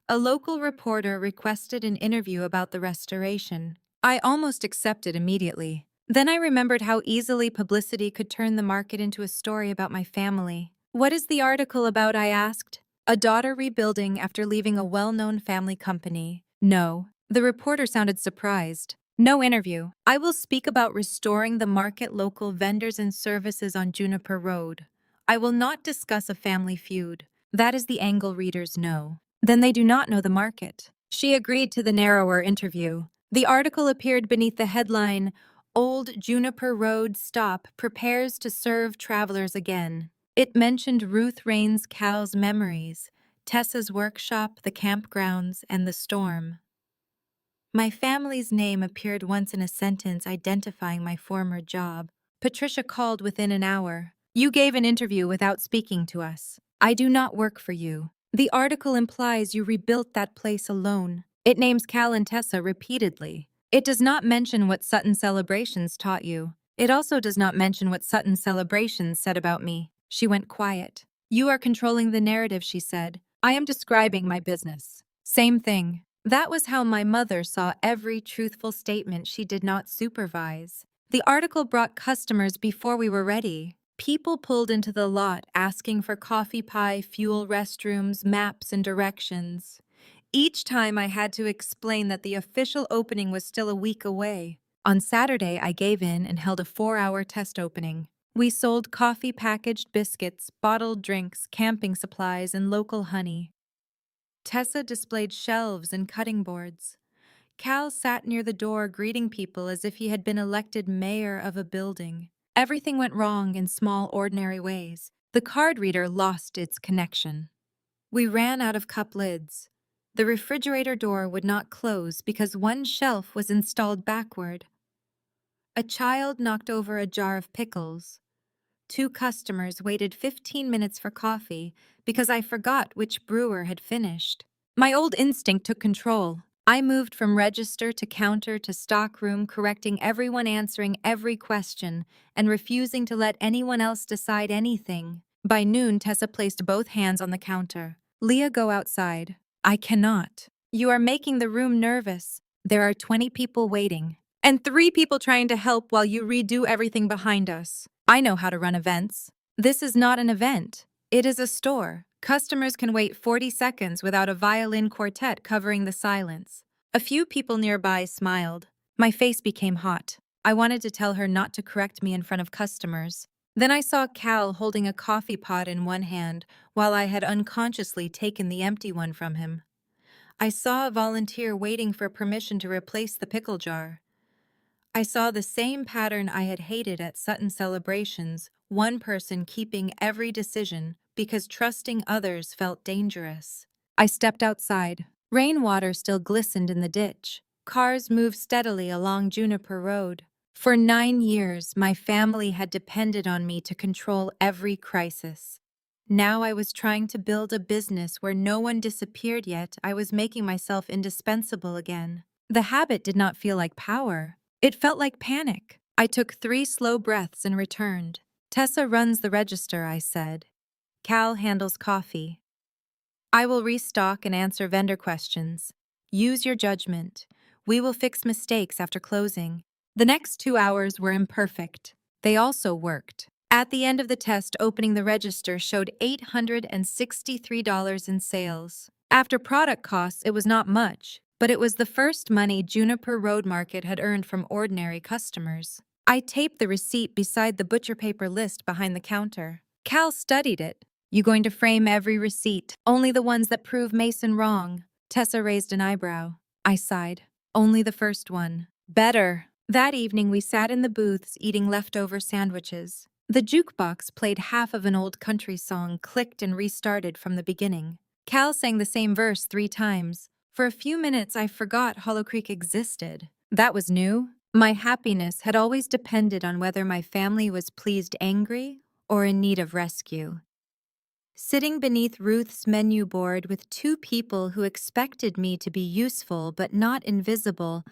A local reporter requested an interview about the restoration. I almost accepted immediately. Then I remembered how easily publicity could turn the market into a story about my family. "What is the article about?" I asked. "A daughter rebuilding after leaving a well-known family company." "No." The reporter sounded surprised. "No interview. I will speak about restoring the market, local vendors and services on Juniper Road. I will not discuss a family feud. That is the angle readers know. Then they do not know the market." She agreed to the narrower interview. The article appeared beneath the headline, "Old Juniper Road Stop Prepares to Serve Travelers Again." It mentioned Ruth Rains Cal's memories, Tessa's workshop, the campgrounds, and the storm. My family's name appeared once in a sentence identifying my former job. Patricia called within an hour. "You gave an interview without speaking to us. I do not work for you. The article implies you rebuilt that place alone." It names Cal and Tessa repeatedly. It does not mention what Sutton Celebrations taught you. It also does not mention what Sutton Celebrations said about me. She went quiet. "You are controlling the narrative," she said. "I am describing my business." Same thing. That was how my mother saw every truthful statement she did not supervise. The article brought customers before we were ready. People pulled into the lot asking for coffee pie, fuel, restrooms, maps, and directions. Each time I had to explain that the official opening was still a week away. On Saturday, I gave in and held a 4-hour test opening. We sold coffee, packaged biscuits, bottled drinks, camping supplies, and local honey. Tessa displayed shelves and cutting boards. Cal sat near the door greeting people as if he had been elected mayor of a building. Everything went wrong in small, ordinary ways. The card reader lost its connection. We ran out of cup lids. The refrigerator door would not close because one shelf was installed backward. A child knocked over a jar of pickles. 2 customers waited 15 minutes for coffee because I forgot which brewer had finished. My old instinct took control. I moved from register to counter to stockroom, correcting everyone, answering every question, and refusing to let anyone else decide anything. By noon, Tessa placed both hands on the counter. "Leah, go outside." "I cannot. You are making the room nervous. There are 20 people waiting, and 3 people trying to help while you redo everything behind us. I know how to run events. This is not an event. It is a store. Customers can wait 40 seconds without a violin quartet covering the silence." A few people nearby smiled. My face became hot. I wanted to tell her not to correct me in front of customers. Then I saw Cal holding a coffee pot in one hand while I had unconsciously taken the empty one from him. I saw a volunteer waiting for permission to replace the pickle jar. I saw the same pattern I had hated at Sutton Celebrations, one person keeping every decision because trusting others felt dangerous. I stepped outside. Rainwater still glistened in the ditch. Cars moved steadily along Juniper Road. For 9 years, my family had depended on me to control every crisis. Now I was trying to build a business where no one disappeared yet I was making myself indispensable again. The habit did not feel like power. It felt like panic. I took 3 slow breaths and returned. Tessa runs the register, I said. Cal handles coffee. I will restock and answer vendor questions. Use your judgment. We will fix mistakes after closing. The next 2 hours were imperfect. They also worked. At the end of the test, opening the register showed $863 in sales. After product costs, it was not much, but it was the first money Juniper Road Market had earned from ordinary customers. I taped the receipt beside the butcher paper list behind the counter. Cal studied it. You going to frame every receipt, only the ones that prove Mason wrong? Tessa raised an eyebrow. I sighed. Only the first one. Better. That evening we sat in the booths eating leftover sandwiches. The jukebox played half of an old country song, clicked and restarted from the beginning. Cal sang the same verse 3 times. For a few minutes I forgot Hollow Creek existed. That was new. My happiness had always depended on whether my family was pleased angry or in need of rescue. Sitting beneath Ruth's menu board with 2 people who expected me to be useful but not invisible,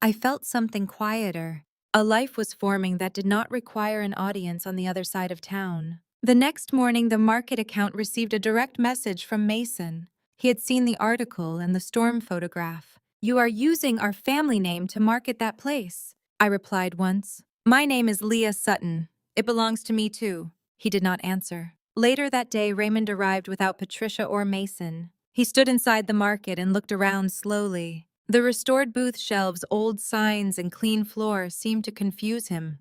I felt something quieter. A life was forming that did not require an audience on the other side of town. The next morning, the market account received a direct message from Mason. He had seen the article and the storm photograph. You are using our family name to market that place, I replied once. My name is Leah Sutton. It belongs to me too. He did not answer. Later that day, Raymond arrived without Patricia or Mason. He stood inside the market and looked around slowly. The restored booth shelves, old signs, and clean floor seemed to confuse him.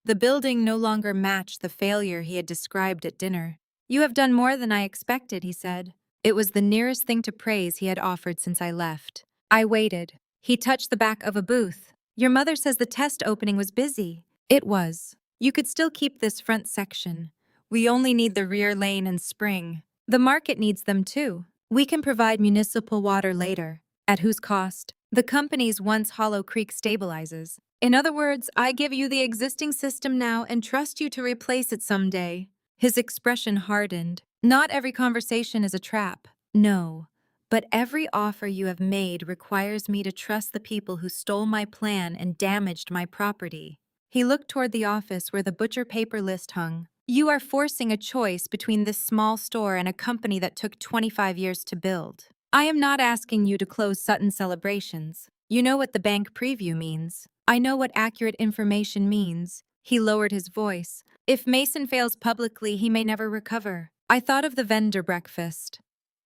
The building no longer matched the failure he had described at dinner. You have done more than I expected, he said. It was the nearest thing to praise he had offered since I left. I waited. He touched the back of a booth. Your mother says the test opening was busy. It was. You could still keep this front section. We only need the rear lane and spring. The market needs them too. We can provide municipal water later. At whose cost? The company's once Hollow Creek stabilizes. In other words, I give you the existing system now and trust you to replace it someday. His expression hardened. Not every conversation is a trap. No. But every offer you have made requires me to trust the people who stole my plan and damaged my property. He looked toward the office where the butcher paper list hung. You are forcing a choice between this small store and a company that took 25 years to build. I am not asking you to close Sutton Celebrations. You know what the bank preview means. I know what accurate information means. He lowered his voice. If Mason fails publicly, he may never recover. I thought of the vendor breakfast.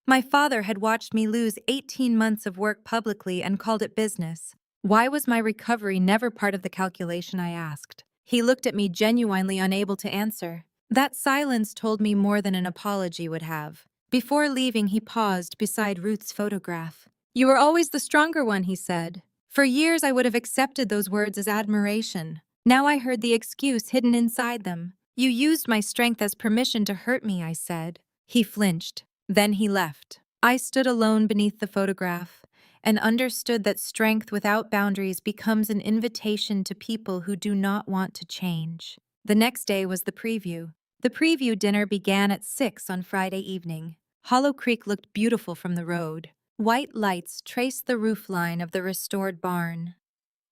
My father had watched me lose 18 months of work publicly and called it business. Why was my recovery never part of the calculation, I asked. He looked at me, genuinely unable to answer. That silence told me more than an apology would have. Before leaving, he paused beside Ruth's photograph. You were always the stronger one, he said. For years, I would have accepted those words as admiration. Now I heard the excuse hidden inside them. You used my strength as permission to hurt me, I said. He flinched. Then he left. I stood alone beneath the photograph and understood that strength without boundaries becomes an invitation to people who do not want to change. The next day was the preview. The preview dinner began at 6 on Friday evening. Hollow Creek looked beautiful from the road. White lights traced the roofline of the restored barn.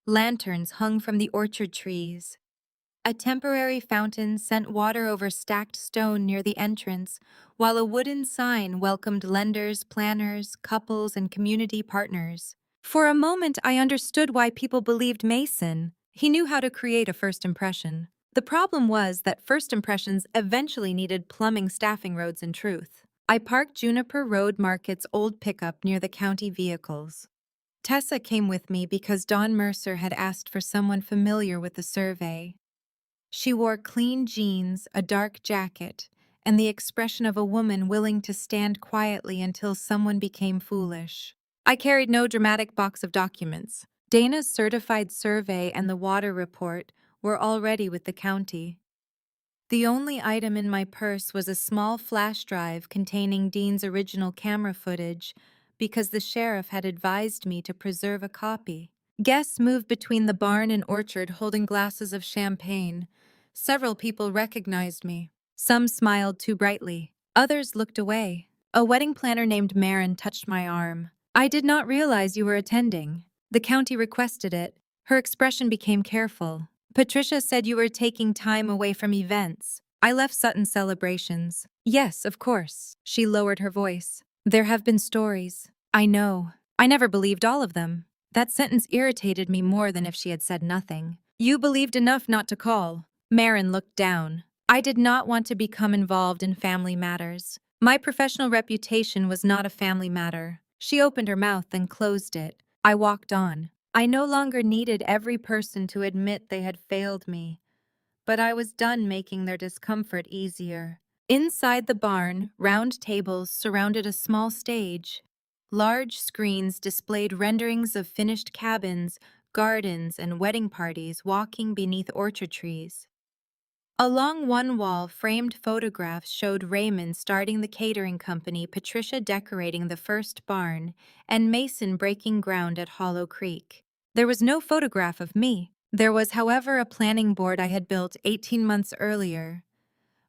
Lanterns hung from the orchard trees. A temporary fountain sent water over stacked stone near the entrance, while a wooden sign welcomed lenders, planners, couples, and community partners. For a moment, I understood why people believed Mason. He knew how to create a first impression. The problem was that first impressions eventually needed plumbing, staffing, roads, and truth. I parked Juniper Road Market's old pickup near the county vehicles. Tessa came with me because Don Mercer had asked for someone familiar with the survey. She wore clean jeans, a dark jacket, and the expression of a woman willing to stand quietly until someone became foolish. I carried no dramatic box of documents. Dana's certified survey and the water report were already with the county. The only item in my purse was a small flash drive containing Dean's original camera footage because the sheriff had advised me to preserve a copy. Guests moved between the barn and orchard holding glasses of champagne. Several people recognized me. Some smiled too brightly. Others looked away. A wedding planner named Marin touched my arm. I did not realize you were attending. The county requested it. Her expression became careful. Patricia said you were taking time away from events. I left Sutton's celebrations. Yes, of course. She lowered her voice. There have been stories. I know. I never believed all of them. That sentence irritated me more than if she had said nothing. You believed enough not to call. Marin looked down. I did not want to become involved in family matters. My professional reputation was not a family matter. She opened her mouth and closed it. I walked on. I no longer needed every person to admit they had failed me, but I was done making their discomfort easier. Inside the barn, round tables surrounded a small stage. Large screens displayed renderings of finished cabins, gardens, and wedding parties walking beneath orchard trees. Along one wall, framed photographs showed Raymond starting the catering company, Patricia decorating the first barn, and Mason breaking ground at Hollow Creek. There was no photograph of me. There was, however, a planning board I had built 18 months earlier.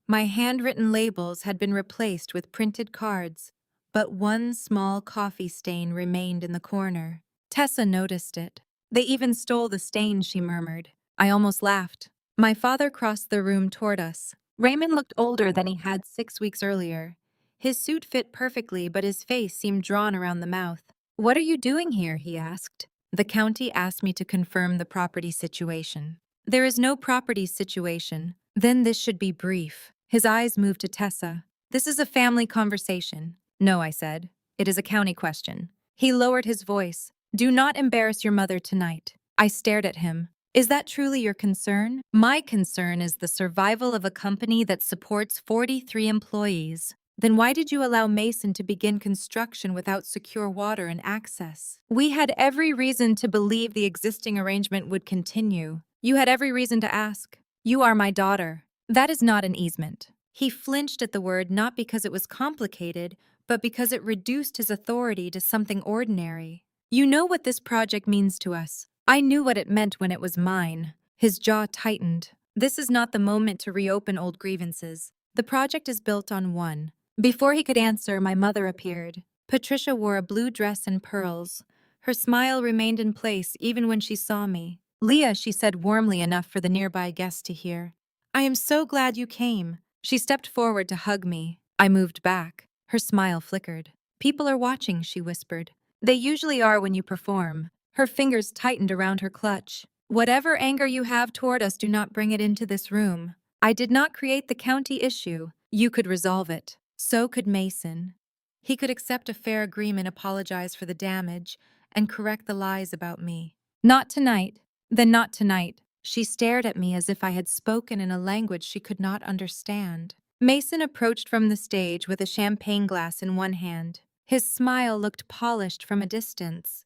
My handwritten labels had been replaced with printed cards, but one small coffee stain remained in the corner. Tessa noticed it. They even stole the stain, she murmured. I almost laughed. My father crossed the room toward us. Raymond looked older than he had 6 weeks earlier. His suit fit perfectly, but his face seemed drawn around the mouth. What are you doing here? He asked. The county asked me to confirm the property situation. There is no property situation. Then this should be brief. His eyes moved to Tessa. This is a family conversation. No, I said. It is a county question. He lowered his voice. Do not embarrass your mother tonight. I stared at him. Is that truly your concern? My concern is the survival of a company that supports 43 employees. Then why did you allow Mason to begin construction without secure water and access? We had every reason to believe the existing arrangement would continue. You had every reason to ask. You are my daughter. That is not an easement. He flinched at the word not because it was complicated, but because it reduced his authority to something ordinary. You know what this project means to us. I knew what it meant when it was mine. His jaw tightened. This is not the moment to reopen old grievances. The project is built on one. Before he could answer, my mother appeared. Patricia wore a blue dress and pearls. Her smile remained in place even when she saw me. Leah, she said warmly enough for the nearby guests to hear. I am so glad you came. She stepped forward to hug me. I moved back. Her smile flickered. People are watching, she whispered. They usually are when you perform. Her fingers tightened around her clutch. Whatever anger you have toward us, do not bring it into this room. I did not create the county issue. You could resolve it. So could Mason. He could accept a fair agreement, apologize for the damage, and correct the lies about me. Not tonight. Then not tonight. She stared at me as if I had spoken in a language she could not understand. Mason approached from the stage with a champagne glass in one hand. His smile looked polished from a distance.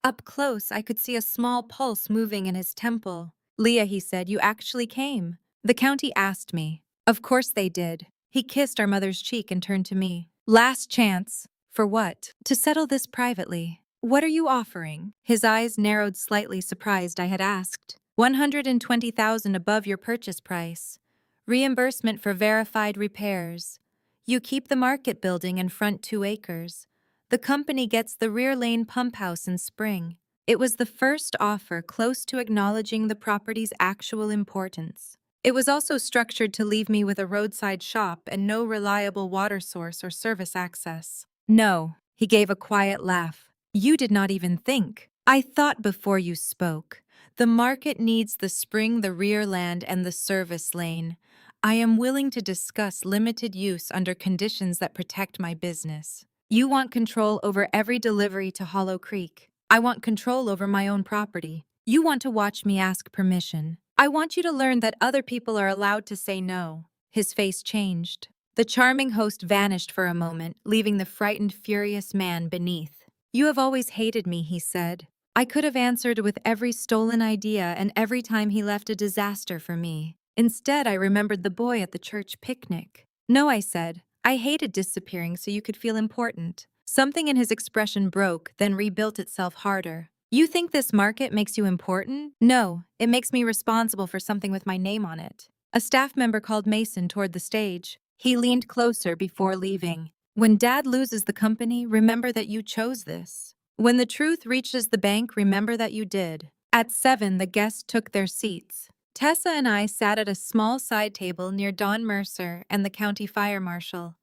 Up close, I could see a small pulse moving in his temple. Leah, he said, you actually came. The county asked me. Of course they did. He kissed our mother's cheek and turned to me. Last chance. For what? To settle this privately. What are you offering? His eyes narrowed slightly, surprised I had asked. 120,000 above your purchase price. Reimbursement for verified repairs. You keep the market building and front 2 acres. The company gets the rear lane pump house in spring. It was the first offer close to acknowledging the property's actual importance. It was also structured to leave me with a roadside shop and no reliable water source or service access. No, he gave a quiet laugh. You did not even think. I thought before you spoke. The market needs the spring, the rear land, and the service lane. I am willing to discuss limited use under conditions that protect my business. You want control over every delivery to Hollow Creek. I want control over my own property. You want to watch me ask permission. I want you to learn that other people are allowed to say no. His face changed. The charming host vanished for a moment, leaving the frightened, furious man beneath. You have always hated me, he said. I could have answered with every stolen idea, and every time he left a disaster for me. Instead, I remembered the boy at the church picnic. No, I said. I hated disappearing so you could feel important. Something in his expression broke, then rebuilt itself harder. You think this market makes you important? No, it makes me responsible for something with my name on it. A staff member called Mason toward the stage. He leaned closer before leaving. When Dad loses the company, remember that you chose this. When the truth reaches the bank, remember that you did. At 7, the guests took their seats. Tessa and I sat at a small side table near Don Mercer and the county fire marshal.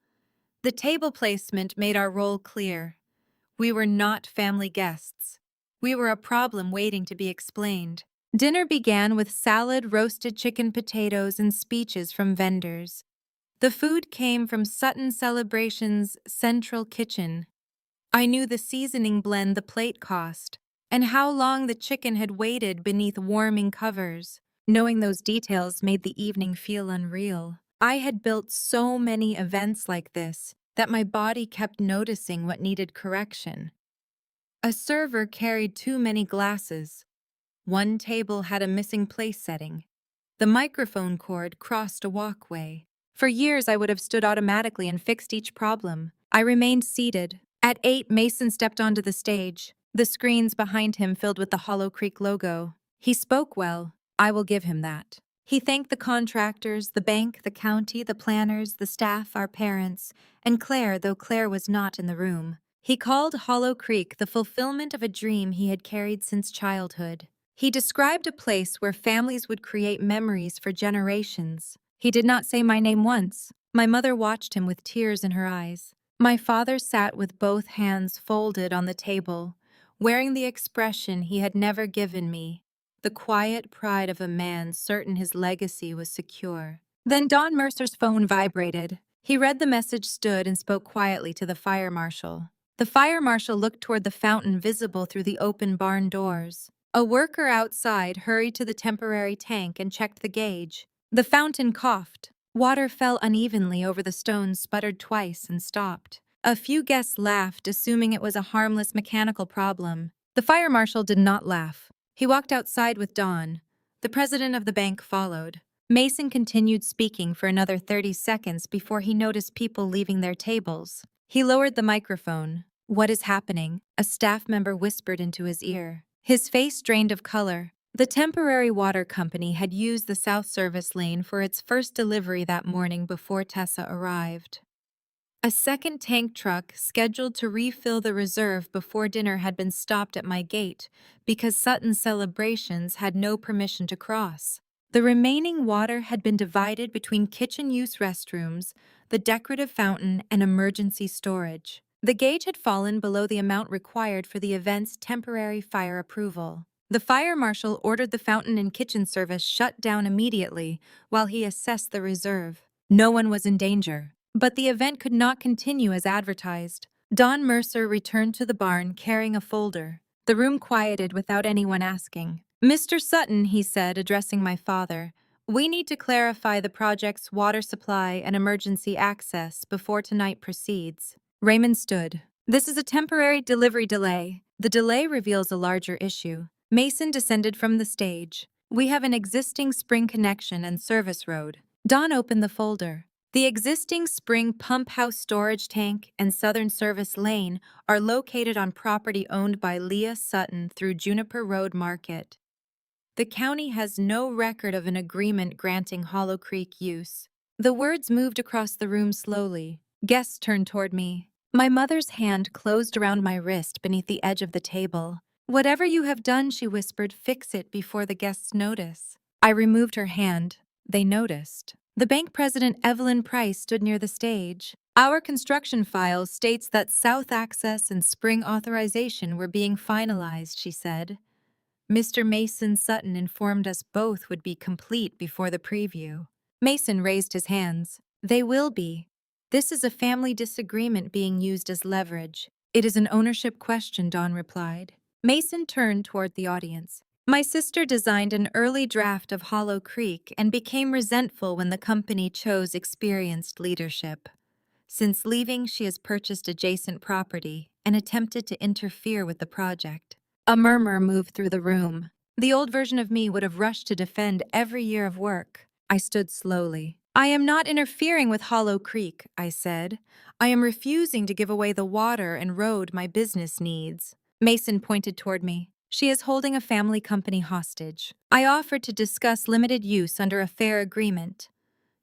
The table placement made our role clear. We were not family guests. We were a problem waiting to be explained. Dinner began with salad, roasted chicken, potatoes, and speeches from vendors. The food came from Sutton Celebration's central kitchen. I knew the seasoning blend the plate cost, and how long the chicken had waited beneath warming covers. Knowing those details made the evening feel unreal. I had built so many events like this that my body kept noticing what needed correction. A server carried too many glasses. One table had a missing place setting. The microphone cord crossed a walkway. For years, I would have stood automatically and fixed each problem. I remained seated. At 8, Mason stepped onto the stage, the screens behind him filled with the Hollow Creek logo. He spoke well. I will give him that. He thanked the contractors, the bank, the county, the planners, the staff, our parents, and Claire, though Claire was not in the room. He called Hollow Creek the fulfillment of a dream he had carried since childhood. He described a place where families would create memories for generations. He did not say my name once. My mother watched him with tears in her eyes. My father sat with both hands folded on the table, wearing the expression he had never given me, the quiet pride of a man certain his legacy was secure. Then Don Mercer's phone vibrated. He read the message, stood, and spoke quietly to the fire marshal. The fire marshal looked toward the fountain visible through the open barn doors. A worker outside hurried to the temporary tank and checked the gauge. The fountain coughed. Water fell unevenly over the stones, sputtered twice, and stopped. A few guests laughed, assuming it was a harmless mechanical problem. The fire marshal did not laugh. He walked outside with Don. The president of the bank followed. Mason continued speaking for another 30 seconds before he noticed people leaving their tables. He lowered the microphone. "What is happening?" a staff member whispered into his ear. His face drained of color. The temporary water company had used the South Service lane for its first delivery that morning before Tessa arrived. A second tank truck, scheduled to refill the reserve before dinner, had been stopped at my gate because Sutton Celebrations had no permission to cross. The remaining water had been divided between kitchen-use restrooms, the decorative fountain, and emergency storage. The gauge had fallen below the amount required for the event's temporary fire approval. The fire marshal ordered the fountain and kitchen service shut down immediately while he assessed the reserve. No one was in danger, but the event could not continue as advertised. Don Mercer returned to the barn carrying a folder. The room quieted without anyone asking. "Mr. Sutton," he said, addressing my father, "we need to clarify the project's water supply and emergency access before tonight proceeds." Raymond stood. "This is a temporary delivery delay. The delay reveals a larger issue." Mason descended from the stage. "We have an existing spring connection and service road." Don opened the folder. "The existing spring pump house storage tank and Southern Service Lane are located on property owned by Leah Sutton through Juniper Road Market. The county has no record of an agreement granting Hollow Creek use." The words moved across the room slowly. Guests turned toward me. My mother's hand closed around my wrist beneath the edge of the table. "Whatever you have done," she whispered, "fix it before the guests notice." I removed her hand. They noticed. The bank president, Evelyn Price, stood near the stage. "Our construction file states that south access and spring authorization were being finalized," she said. "Mr. Mason Sutton informed us both would be complete before the preview." Mason raised his hands. "They will be. This is a family disagreement being used as leverage." "It is an ownership question," Don replied. Mason turned toward the audience. "My sister designed an early draft of Hollow Creek and became resentful when the company chose experienced leadership. Since leaving, she has purchased adjacent property and attempted to interfere with the project." A murmur moved through the room. The old version of me would have rushed to defend every year of work. I stood slowly. "I am not interfering with Hollow Creek," I said. "I am refusing to give away the water and road my business needs." Mason pointed toward me. She is holding a family company hostage. I offered to discuss limited use under a fair agreement.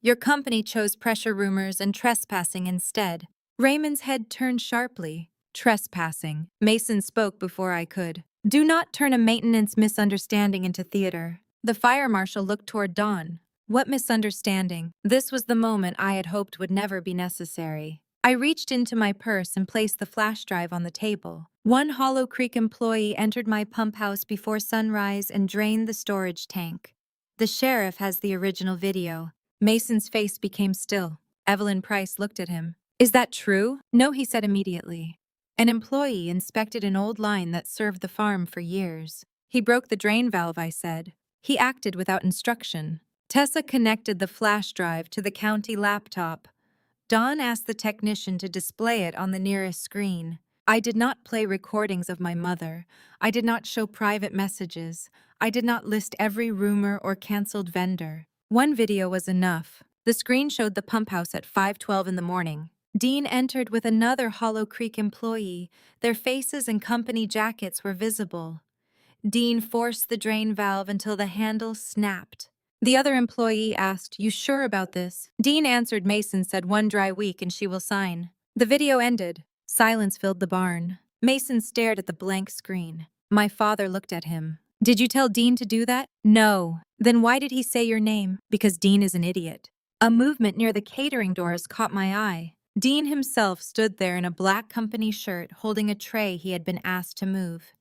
Your company chose pressure rumors and trespassing instead. Raymond's head turned sharply. Trespassing. Mason spoke before I could. Do not turn a maintenance misunderstanding into theater. The fire marshal looked toward Dawn. What misunderstanding? This was the moment I had hoped would never be necessary. I reached into my purse and placed the flash drive on the table. One Hollow Creek employee entered my pump house before sunrise and drained the storage tank. The sheriff has the original video. Mason's face became still. Evelyn Price looked at him. Is that true? No, he said immediately. An employee inspected an old line that served the farm for years. He broke the drain valve, I said. He acted without instruction. Tessa connected the flash drive to the county laptop. Dawn asked the technician to display it on the nearest screen. I did not play recordings of my mother. I did not show private messages. I did not list every rumor or canceled vendor. One video was enough. The screen showed the pump house at 5:12 in the morning. Dean entered with another Hollow Creek employee. Their faces and company jackets were visible. Dean forced the drain valve until the handle snapped. The other employee asked, "You sure about this?" Dean answered. Mason said 1 dry week and she will sign. The video ended. Silence filled the barn. Mason stared at the blank screen. My father looked at him. Did you tell Dean to do that? No. Then why did he say your name? Because Dean is an idiot. A movement near the catering doors caught my eye. Dean himself stood there in a black company shirt holding a tray he had been asked to move.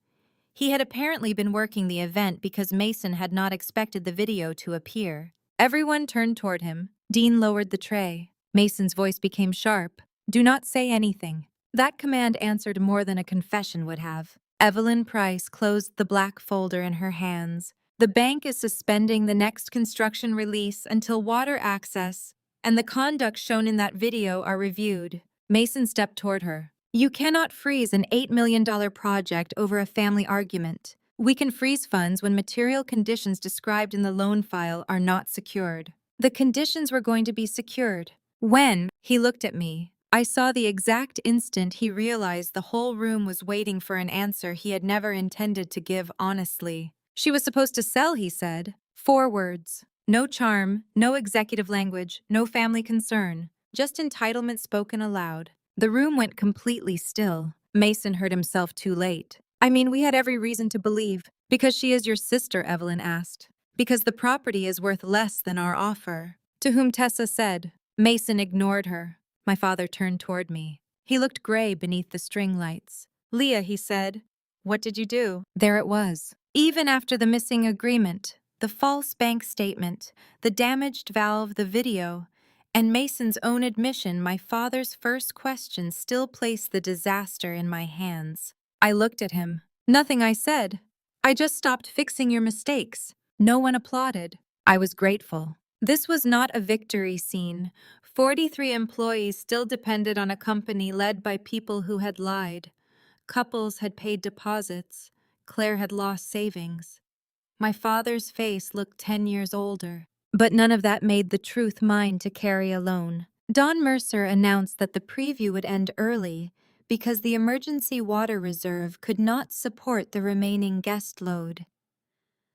He had apparently been working the event because Mason had not expected the video to appear. Everyone turned toward him. Dean lowered the tray. Mason's voice became sharp. Do not say anything. That command answered more than a confession would have. Evelyn Price closed the black folder in her hands. The bank is suspending the next construction release until water access and the conduct shown in that video are reviewed. Mason stepped toward her. You cannot freeze an $8 million project over a family argument. We can freeze funds when material conditions described in the loan file are not secured. The conditions were going to be secured. When he looked at me, I saw the exact instant he realized the whole room was waiting for an answer he had never intended to give honestly. She was supposed to sell, he said. 4 words. No charm, no executive language, no family concern. Just entitlement spoken aloud. The room went completely still. Mason heard himself too late. I mean, we had every reason to believe. Because she is your sister, Evelyn asked. Because the property is worth less than our offer. To whom Tessa said. Mason ignored her. My father turned toward me. He looked gray beneath the string lights. Leah, he said. What did you do? There it was. Even after the missing agreement, the false bank statement, the damaged valve, the video, and Mason's own admission, my father's first question still placed the disaster in my hands. I looked at him. Nothing, I said. I just stopped fixing your mistakes. No one applauded. I was grateful. This was not a victory scene. 43 employees still depended on a company led by people who had lied. Couples had paid deposits. Claire had lost savings. My father's face looked 10 years older. But none of that made the truth mine to carry alone. Don Mercer announced that the preview would end early because the emergency water reserve could not support the remaining guest load.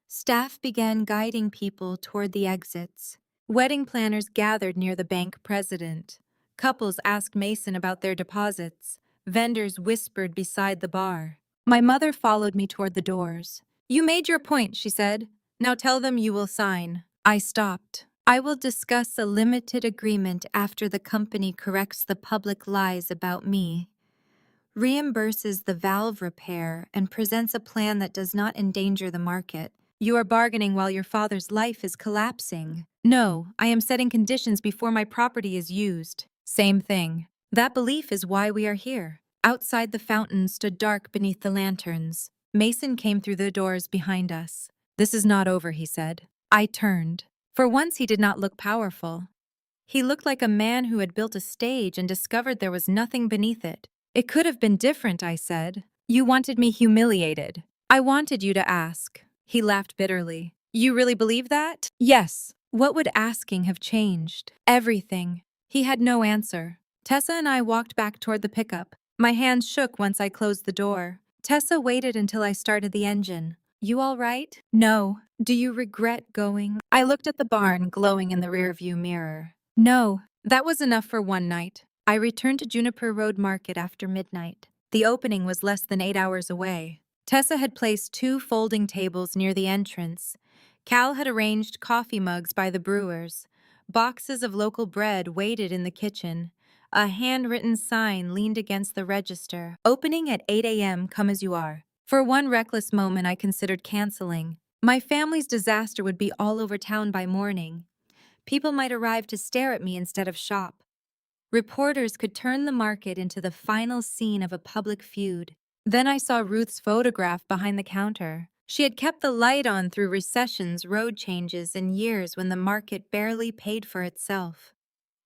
Staff began guiding people toward the exits. Wedding planners gathered near the bank president. Couples asked Mason about their deposits. Vendors whispered beside the bar. My mother followed me toward the doors. You made your point, she said. Now tell them you will sign. I stopped. I will discuss a limited agreement after the company corrects the public lies about me, reimburses the valve repair, and presents a plan that does not endanger the market. You are bargaining while your father's life is collapsing. No, I am setting conditions before my property is used. Same thing. That belief is why we are here. Outside the fountain stood dark beneath the lanterns. Mason came through the doors behind us. This is not over, he said. I turned. For once he did not look powerful. He looked like a man who had built a stage and discovered there was nothing beneath it. It could have been different, I said. You wanted me humiliated. I wanted you to ask. He laughed bitterly. You really believe that? Yes. What would asking have changed? Everything. He had no answer. Tessa and I walked back toward the pickup. My hands shook once I closed the door. Tessa waited until I started the engine. You all right? No. Do you regret going? I looked at the barn glowing in the rearview mirror. No. That was enough for one night. I returned to Juniper Road Market after midnight. The opening was less than 8 hours away. Tessa had placed 2 folding tables near the entrance. Cal had arranged coffee mugs by the brewers. Boxes of local bread waited in the kitchen. A handwritten sign leaned against the register. Opening at 8 a.m., come as you are. For one reckless moment, I considered canceling. My family's disaster would be all over town by morning. People might arrive to stare at me instead of shop. Reporters could turn the market into the final scene of a public feud. Then I saw Ruth's photograph behind the counter. She had kept the light on through recessions, road changes, and years when the market barely paid for itself.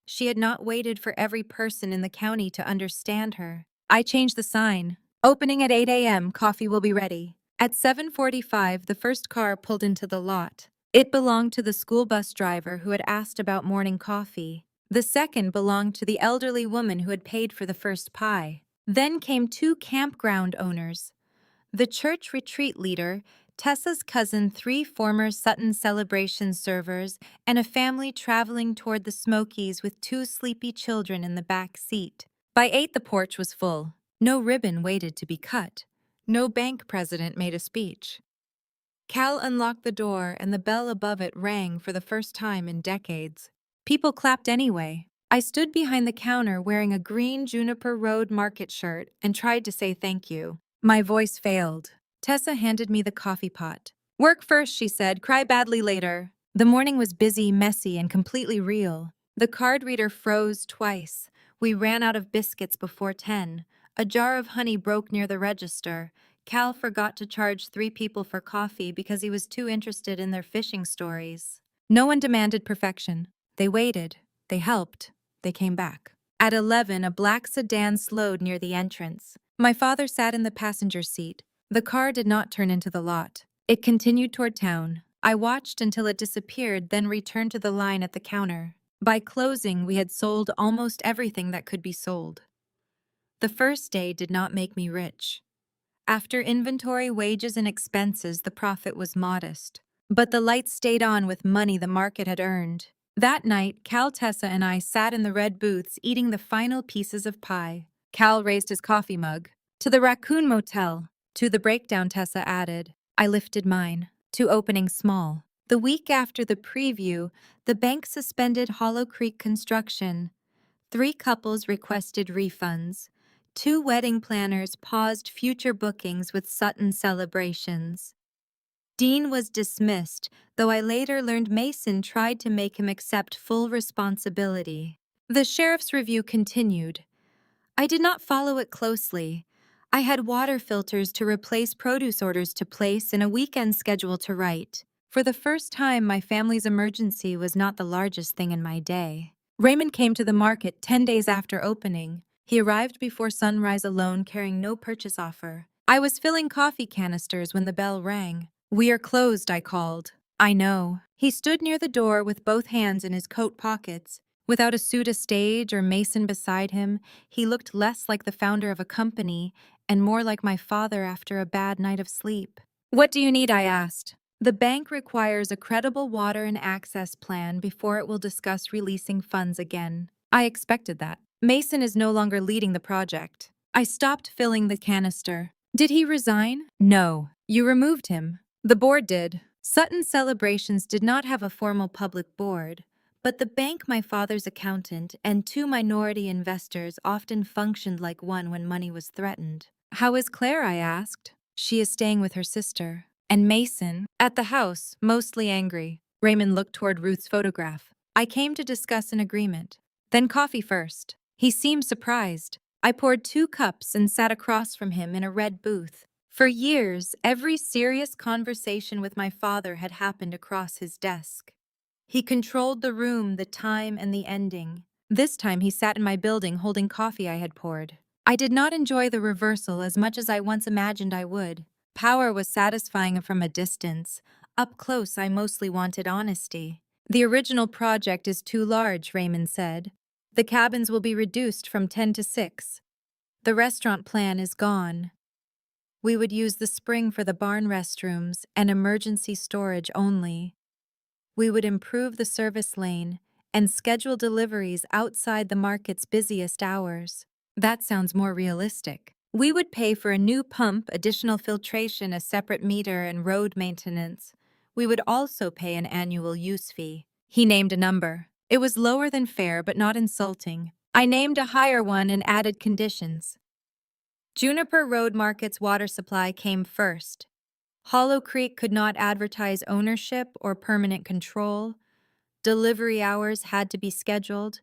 She had not waited for every person in the county to understand her. I changed the sign. Opening at 8 a.m., coffee will be ready. At 7:45, the first car pulled into the lot. It belonged to the school bus driver who had asked about morning coffee. The second belonged to the elderly woman who had paid for the first pie. Then came 2 campground owners. The church retreat leader, Tessa's cousin, 3 former Sutton Celebration servers, and a family traveling toward the Smokies with 2 sleepy children in the back seat. By 8, the porch was full. No ribbon waited to be cut. No bank president made a speech. Cal unlocked the door and the bell above it rang for the first time in decades. People clapped anyway. I stood behind the counter wearing a green Juniper Road Market shirt and tried to say thank you. My voice failed. Tessa handed me the coffee pot. Work first, she said, cry badly later. The morning was busy, messy, and completely real. The card reader froze twice. We ran out of biscuits before 10. A jar of honey broke near the register. Cal forgot to charge 3 people for coffee because he was too interested in their fishing stories. No one demanded perfection. They waited. They helped. They came back. At 11, a black sedan slowed near the entrance. My father sat in the passenger seat. The car did not turn into the lot. It continued toward town. I watched until it disappeared, then returned to the line at the counter. By closing, we had sold almost everything that could be sold. The first day did not make me rich. After inventory, wages, and expenses, the profit was modest. But the lights stayed on with money the market had earned. That night, Cal, Tessa, and I sat in the red booths eating the final pieces of pie. Cal raised his coffee mug. To the Raccoon Motel. To the breakdown, Tessa added. I lifted mine. To opening small. The week after the preview, the bank suspended Hollow Creek construction. 3 couples requested refunds. 2 wedding planners paused future bookings with Sutton Celebrations. Dean was dismissed, though I later learned Mason tried to make him accept full responsibility. The sheriff's review continued. I did not follow it closely. I had water filters to replace, produce orders to place, and a weekend schedule to write. For the first time, my family's emergency was not the largest thing in my day. Raymond came to the market 10 days after opening. He arrived before sunrise alone, carrying no purchase offer. I was filling coffee canisters when the bell rang. We are closed, I called. I know. He stood near the door with both hands in his coat pockets. Without a suit, a stage, or Mason beside him, he looked less like the founder of a company and more like my father after a bad night of sleep. What do you need? I asked. The bank requires a credible water and access plan before it will discuss releasing funds again. I expected that. Mason is no longer leading the project. I stopped filling the canister. Did he resign? No. You removed him. The board did. Sutton Celebrations did not have a formal public board, but the bank, my father's accountant, and 2 minority investors often functioned like one when money was threatened. How is Claire? I asked. She is staying with her sister. And Mason? At the house, mostly angry. Raymond looked toward Ruth's photograph. I came to discuss an agreement. Then coffee first. He seemed surprised. I poured 2 cups and sat across from him in a red booth. For years, every serious conversation with my father had happened across his desk. He controlled the room, the time, and the ending. This time he sat in my building holding coffee I had poured. I did not enjoy the reversal as much as I once imagined I would. Power was satisfying from a distance. Up close, I mostly wanted honesty. The original project is too large, Raymond said. The cabins will be reduced from 10 to 6. The restaurant plan is gone. We would use the spring for the barn restrooms and emergency storage only. We would improve the service lane and schedule deliveries outside the market's busiest hours. That sounds more realistic. We would pay for a new pump, additional filtration, a separate meter, and road maintenance. We would also pay an annual use fee. He named a number. It was lower than fair but not insulting. I named a higher one and added conditions. Juniper Road Market's water supply came first. Hollow Creek could not advertise ownership or permanent control. Delivery hours had to be scheduled.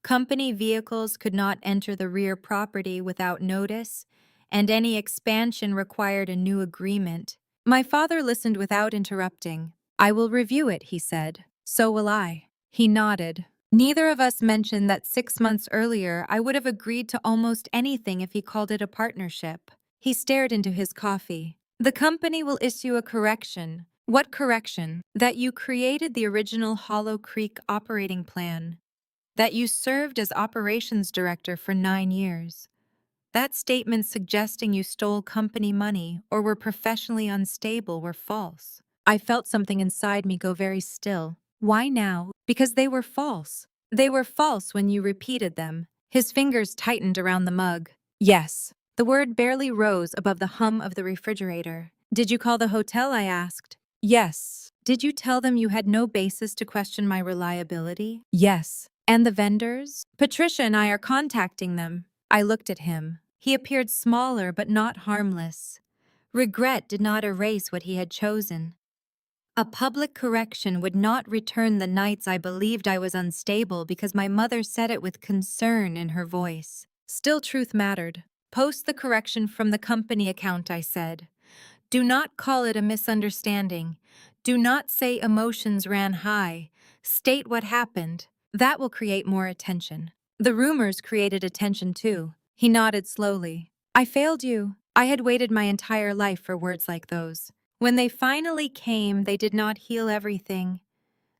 Company vehicles could not enter the rear property without notice, and any expansion required a new agreement. My father listened without interrupting. "I will review it," he said. "So will I." He nodded. Neither of us mentioned that 6 months earlier I would have agreed to almost anything if he called it a partnership. He stared into his coffee. "The company will issue a correction." "What correction?" "That you created the original Hollow Creek operating plan. That you served as operations director for 9 years. That statement suggesting you stole company money or were professionally unstable were false." I felt something inside me go very still. Why now? Because they were false. They were false when you repeated them. His fingers tightened around the mug. "Yes." The word barely rose above the hum of the refrigerator. "Did you call the hotel?" I asked. "Yes." "Did you tell them you had no basis to question my reliability?" "Yes." "And the vendors?" "Patricia and I are contacting them." I looked at him. He appeared smaller but not harmless. Regret did not erase what he had chosen. A public correction would not return the nights I believed I was unstable because my mother said it with concern in her voice. Still, truth mattered. "Post the correction from the company account," I said. "Do not call it a misunderstanding. Do not say emotions ran high. State what happened. That will create more attention." The rumors created attention too. He nodded slowly. "I failed you." I had waited my entire life for words like those. When they finally came, they did not heal everything.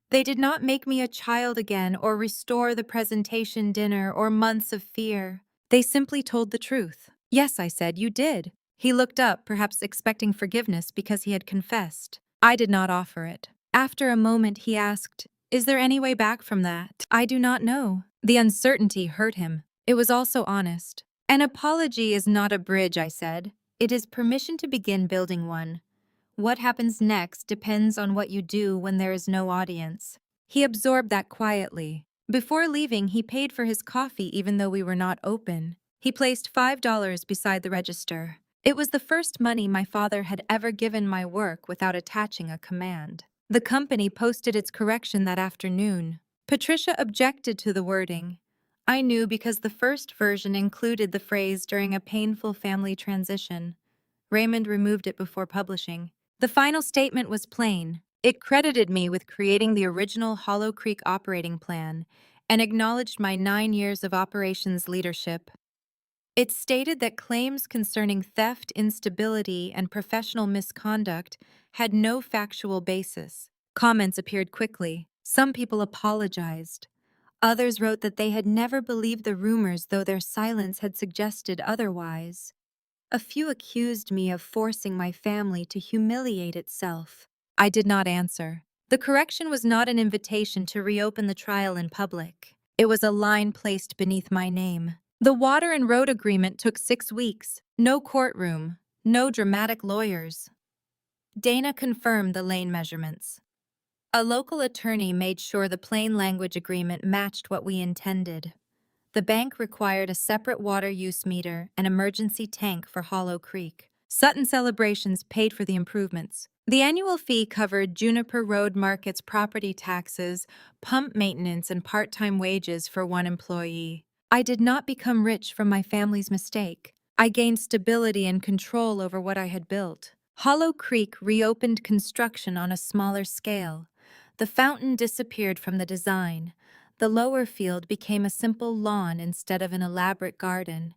They did not make me a child again or restore the presentation dinner or months of fear. They simply told the truth. "Yes," I said, "you did." He looked up, perhaps expecting forgiveness because he had confessed. I did not offer it. After a moment, he asked, "Is there any way back from that?" "I do not know." The uncertainty hurt him. It was also honest. "An apology is not a bridge," I said. "It is permission to begin building one. What happens next depends on what you do when there is no audience." He absorbed that quietly. Before leaving, he paid for his coffee even though we were not open. He placed $5 beside the register. It was the first money my father had ever given my work without attaching a command. The company posted its correction that afternoon. Patricia objected to the wording. I knew because the first version included the phrase "during a painful family transition." Raymond removed it before publishing. The final statement was plain. It credited me with creating the original Hollow Creek operating plan and acknowledged my 9 years of operations leadership. It stated that claims concerning theft, instability, and professional misconduct had no factual basis. Comments appeared quickly. Some people apologized. Others wrote that they had never believed the rumors, though their silence had suggested otherwise. A few accused me of forcing my family to humiliate itself. I did not answer. The correction was not an invitation to reopen the trial in public. It was a line placed beneath my name. The water and road agreement took 6 weeks. No courtroom. No dramatic lawyers. Dana confirmed the lane measurements. A local attorney made sure the plain language agreement matched what we intended. The bank required a separate water use meter and emergency tank for Hollow Creek. Sutton Celebrations paid for the improvements. The annual fee covered Juniper Road Market's property taxes, pump maintenance, and part-time wages for one employee. I did not become rich from my family's mistake. I gained stability and control over what I had built. Hollow Creek reopened construction on a smaller scale. The fountain disappeared from the design. The lower field became a simple lawn instead of an elaborate garden.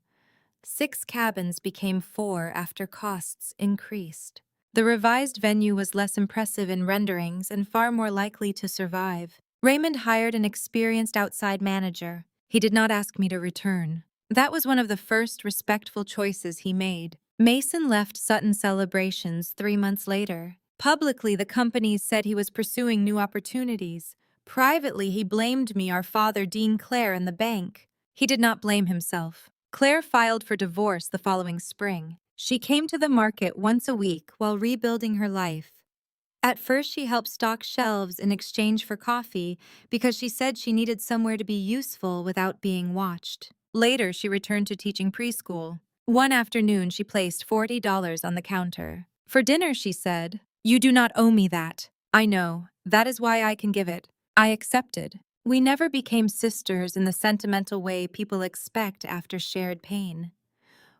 6 cabins became 4 after costs increased. The revised venue was less impressive in renderings and far more likely to survive. Raymond hired an experienced outside manager. He did not ask me to return. That was one of the first respectful choices he made. Mason left Sutton Celebrations 3 months later. Publicly, the companies said he was pursuing new opportunities. Privately, he blamed me, our father, Dean Clare, and the bank. He did not blame himself. Claire filed for divorce the following spring. She came to the market once a week while rebuilding her life. At first, she helped stock shelves in exchange for coffee because she said she needed somewhere to be useful without being watched. Later, she returned to teaching preschool. One afternoon, she placed $40 on the counter. For dinner, she said, "You do not owe me that. I know. That is why I can give it." I accepted. We never became sisters in the sentimental way people expect after shared pain.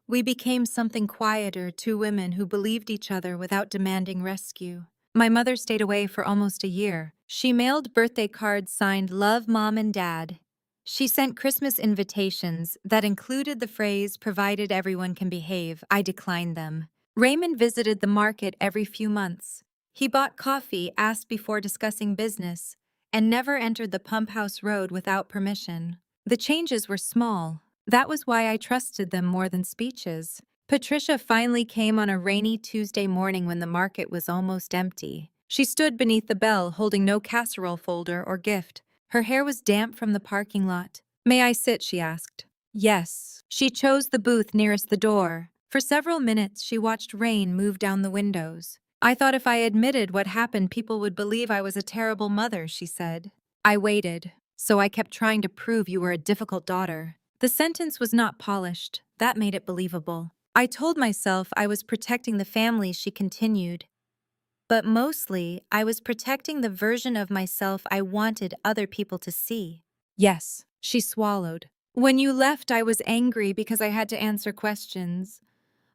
We became something quieter, two women who believed each other without demanding rescue. My mother stayed away for almost a year. She mailed birthday cards signed "Love, Mom and Dad." She sent Christmas invitations that included the phrase, "provided everyone can behave." I declined them. Raymond visited the market every few months. He bought coffee, asked before discussing business, and never entered the Pump House Road without permission. The changes were small. That was why I trusted them more than speeches. Patricia finally came on a rainy Tuesday morning when the market was almost empty. She stood beneath the bell, holding no casserole folder or gift. Her hair was damp from the parking lot. "May I sit?" she asked. Yes. She chose the booth nearest the door. For several minutes, she watched rain move down the windows. "I thought if I admitted what happened, people would believe I was a terrible mother," she said. I waited. "So I kept trying to prove you were a difficult daughter." The sentence was not polished. That made it believable. I told myself I was protecting the family, she continued. But mostly, I was protecting the version of myself I wanted other people to see. Yes, she swallowed. When you left, I was angry because I had to answer questions.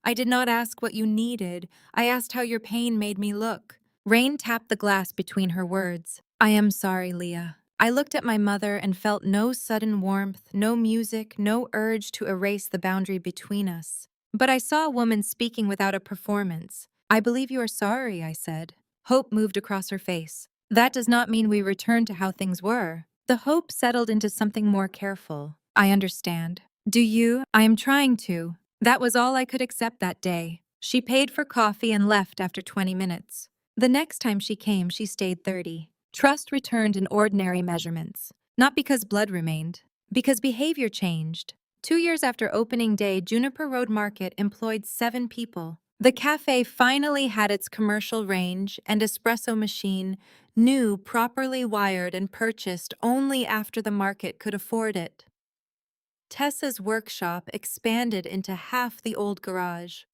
I did not ask what you needed. I asked how your pain made me look. Rain tapped the glass between her words. "I am sorry, Leah." I looked at my mother and felt no sudden warmth, no music, no urge to erase the boundary between us. But I saw a woman speaking without a performance. "I believe you are sorry," I said. Hope moved across her face. "That does not mean we return to how things were." The hope settled into something more careful. "I understand." "Do you?" "I am trying to." That was all I could accept that day. She paid for coffee and left after 20 minutes. The next time she came, she stayed 30. Trust returned in ordinary measurements. Not because blood remained, because behavior changed. 2 years after opening day, Juniper Road Market employed 7 people. The cafe finally had its commercial range and espresso machine, new, properly wired, and purchased only after the market could afford it. Tessa's workshop expanded into half the old garage.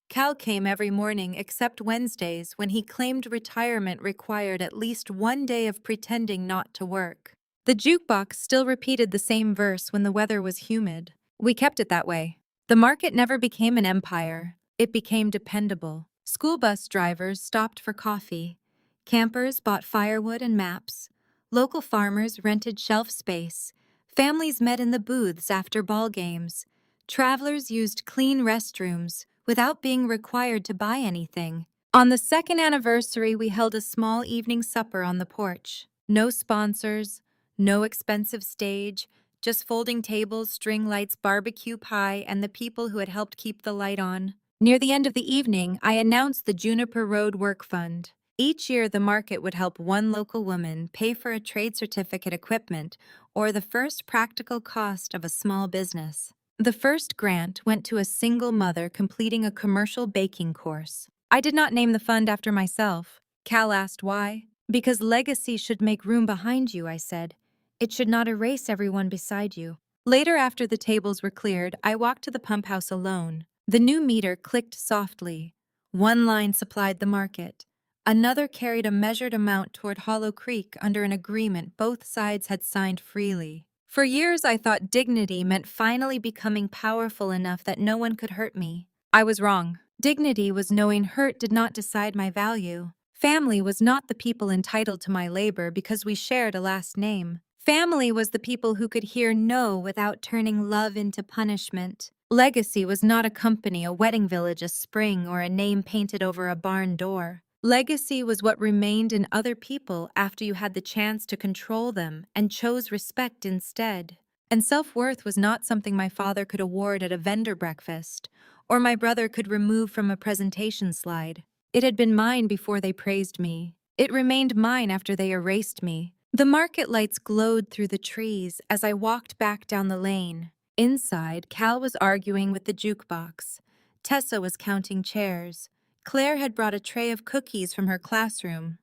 Cal came every morning except Wednesdays, when he claimed retirement required at least one day of pretending not to work. The jukebox still repeated the same verse when the weather was humid. We kept it that way. The market never became an empire. It became dependable. School bus drivers stopped for coffee. Campers bought firewood and maps. Local farmers rented shelf space. Families met in the booths after ball games. Travelers used clean restrooms without being required to buy anything. On the second anniversary, we held a small evening supper on the porch. No sponsors, no expensive stage, just folding tables, string lights, barbecue pie, and the people who had helped keep the light on. Near the end of the evening, I announced the Juniper Road Work Fund. Each year, the market would help one local woman pay for a trade certificate, equipment, or the first practical cost of a small business. The first grant went to a single mother completing a commercial baking course. I did not name the fund after myself. Cal asked why. "Because legacy should make room behind you," I said. "It should not erase everyone beside you." Later, after the tables were cleared, I walked to the pump house alone. The new meter clicked softly. One line supplied the market. Another carried a measured amount toward Hollow Creek under an agreement both sides had signed freely. For years, I thought dignity meant finally becoming powerful enough that no one could hurt me. I was wrong. Dignity was knowing hurt did not decide my value. Family was not the people entitled to my labor because we shared a last name. Family was the people who could hear no without turning love into punishment. Legacy was not a company, a wedding village, a spring, or a name painted over a barn door. Legacy was what remained in other people after you had the chance to control them and chose respect instead. And self-worth was not something my father could award at a vendor breakfast or my brother could remove from a presentation slide. It had been mine before they praised me. It remained mine after they erased me. The market lights glowed through the trees as I walked back down the lane. Inside, Cal was arguing with the jukebox. Tessa was counting chairs. Claire had brought a tray of cookies from her classroom.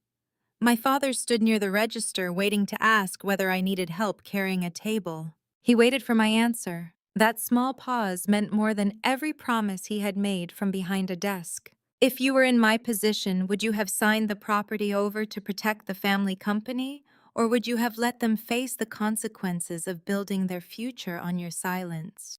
My father stood near the register waiting to ask whether I needed help carrying a table. He waited for my answer. That small pause meant more than every promise he had made from behind a desk. If you were in my position, would you have signed the property over to protect the family company, or would you have let them face the consequences of building their future on your silence?